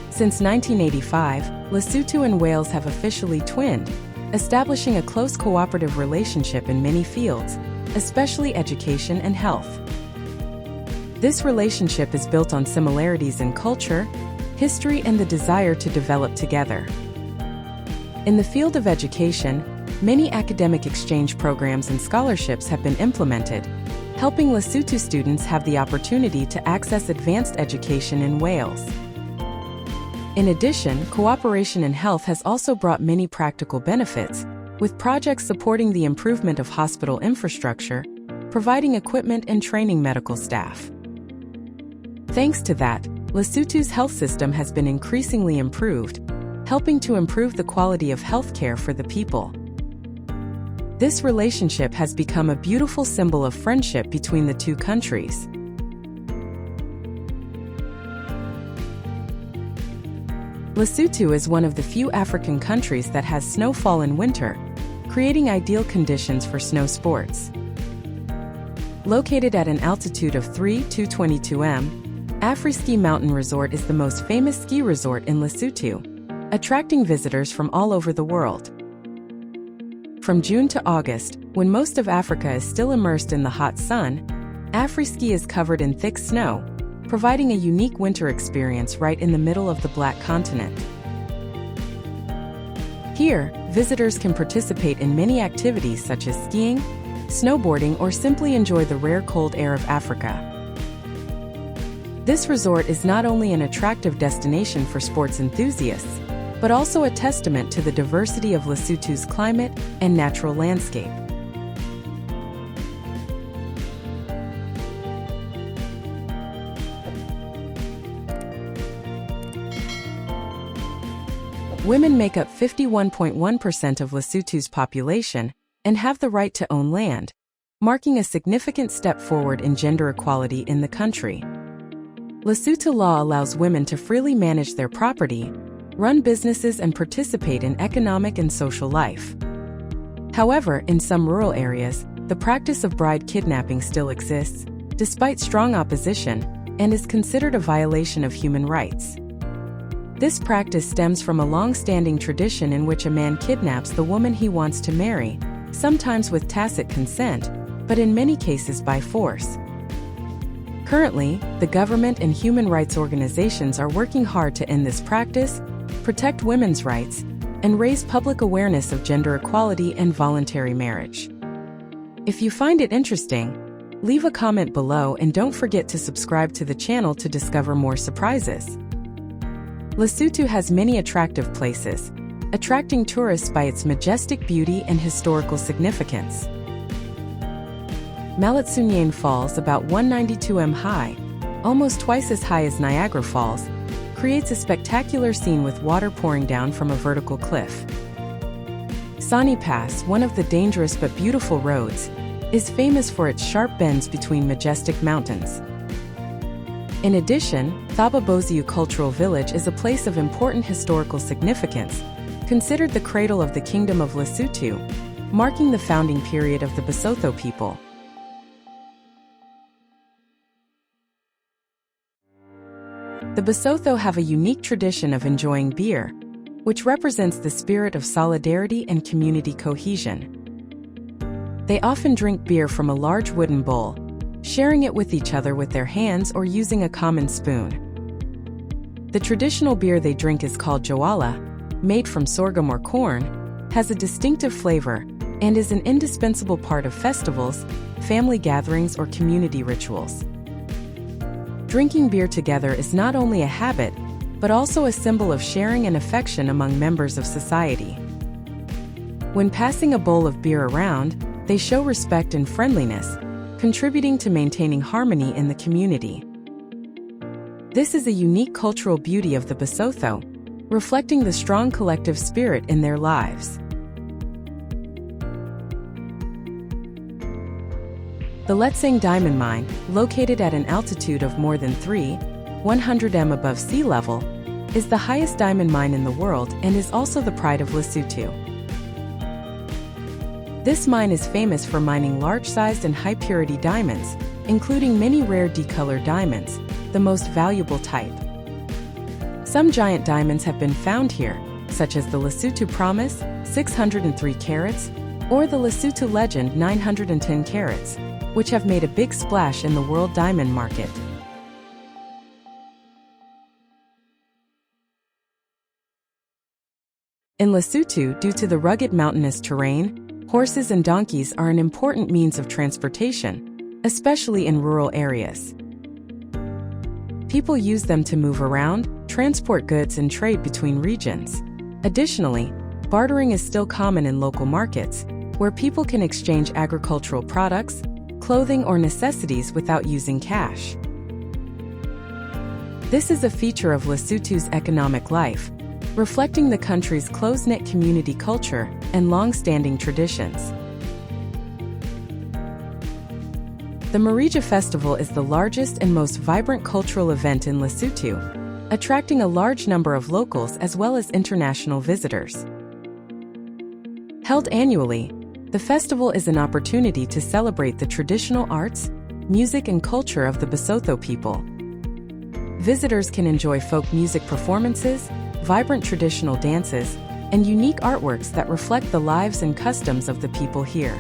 B: Since 1985, Lesotho and Wales have officially twinned, establishing a close cooperative relationship in many fields, especially education and health. This relationship is built on similarities in culture, history, and the desire to develop together. In the field of education, many academic exchange programs and scholarships have been implemented, helping Lesotho students have the opportunity to access advanced education in Wales. In addition, cooperation in health has also brought many practical benefits, with projects supporting the improvement of hospital infrastructure, providing equipment and training medical staff. Thanks to that, Lesotho's health system has been increasingly improved, helping to improve the quality of healthcare for the people. This relationship has become a beautiful symbol of friendship between the two countries. Lesotho is one of the few African countries that has snowfall in winter, creating ideal conditions for snow sports. Located at an altitude of 222 m, Afri-Ski Mountain Resort is the most famous ski resort in Lesotho, attracting visitors from all over the world. From June to August, when most of Africa is still immersed in the hot sun, Afri-Ski is covered in thick snow, providing a unique winter experience right in the middle of the Black Continent. Here, visitors can participate in many activities such as skiing, snowboarding, or simply enjoy the rare cold air of Africa. This resort is not only an attractive destination for sports enthusiasts, but also a testament to the diversity of Lesotho's climate and natural landscape. Women make up 51.1% of Lesotho's population and have the right to own land, marking a significant step forward in gender equality in the country. Lesotho law allows women to freely manage their property, run businesses, and participate in economic and social life. However, in some rural areas, the practice of bride kidnapping still exists, despite strong opposition, and is considered a violation of human rights. This practice stems from a long-standing tradition in which a man kidnaps the woman he wants to marry, sometimes with tacit consent, but in many cases by force. Currently, the government and human rights organizations are working hard to end this practice, protect women's rights, and raise public awareness of gender equality and voluntary marriage. If you find it interesting, leave a comment below and don't forget to subscribe to the channel to discover more surprises. Lesotho has many attractive places, attracting tourists by its majestic beauty and historical significance. Malatsunyane Falls, about 192 m high, almost twice as high as Niagara Falls, creates a spectacular scene with water pouring down from a vertical cliff. Sani Pass, one of the dangerous but beautiful roads, is famous for its sharp bends between majestic mountains. In addition, Thaba Boziou Cultural Village is a place of important historical significance, considered the cradle of the Kingdom of Lesotho, marking the founding period of the Basotho people. The Basotho have a unique tradition of enjoying beer, which represents the spirit of solidarity and community cohesion. They often drink beer from a large wooden bowl, sharing it with each other with their hands or using a common spoon. The traditional beer they drink is called jowala, made from sorghum or corn, has a distinctive flavor, and is an indispensable part of festivals, family gatherings, or community rituals. Drinking beer together is not only a habit, but also a symbol of sharing and affection among members of society. When passing a bowl of beer around, they show respect and friendliness, contributing to maintaining harmony in the community. This is a unique cultural beauty of the Basotho, reflecting the strong collective spirit in their lives. The Letseng Diamond Mine, located at an altitude of more than 300 m above sea level, is the highest diamond mine in the world and is also the pride of Lesotho. This mine is famous for mining large-sized and high-purity diamonds, including many rare D-colored diamonds, the most valuable type. Some giant diamonds have been found here, such as the Lesotho Promise, 603 carats, or the Lesotho Legend, 910 carats, which have made a big splash in the world diamond market. In Lesotho, due to the rugged mountainous terrain, horses and donkeys are an important means of transportation, especially in rural areas. People use them to move around, transport goods, and trade between regions. Additionally, bartering is still common in local markets, where people can exchange agricultural products, clothing, or necessities without using cash. This is a feature of Lesotho's economic life, reflecting the country's close-knit community culture and long-standing traditions. The Marija Festival is the largest and most vibrant cultural event in Lesotho, attracting a large number of locals as well as international visitors. Held annually, the festival is an opportunity to celebrate the traditional arts, music, and culture of the Basotho people. Visitors can enjoy folk music performances, vibrant traditional dances, and unique artworks that reflect the lives and customs of the people here.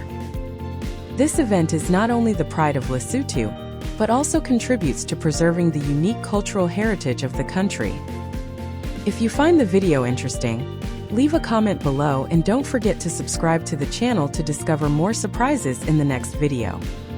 B: This event is not only the pride of Lesotho, but also contributes to preserving the unique cultural heritage of the country. If you find the video interesting, leave a comment below and don't forget to subscribe to the channel to discover more surprises in the next video.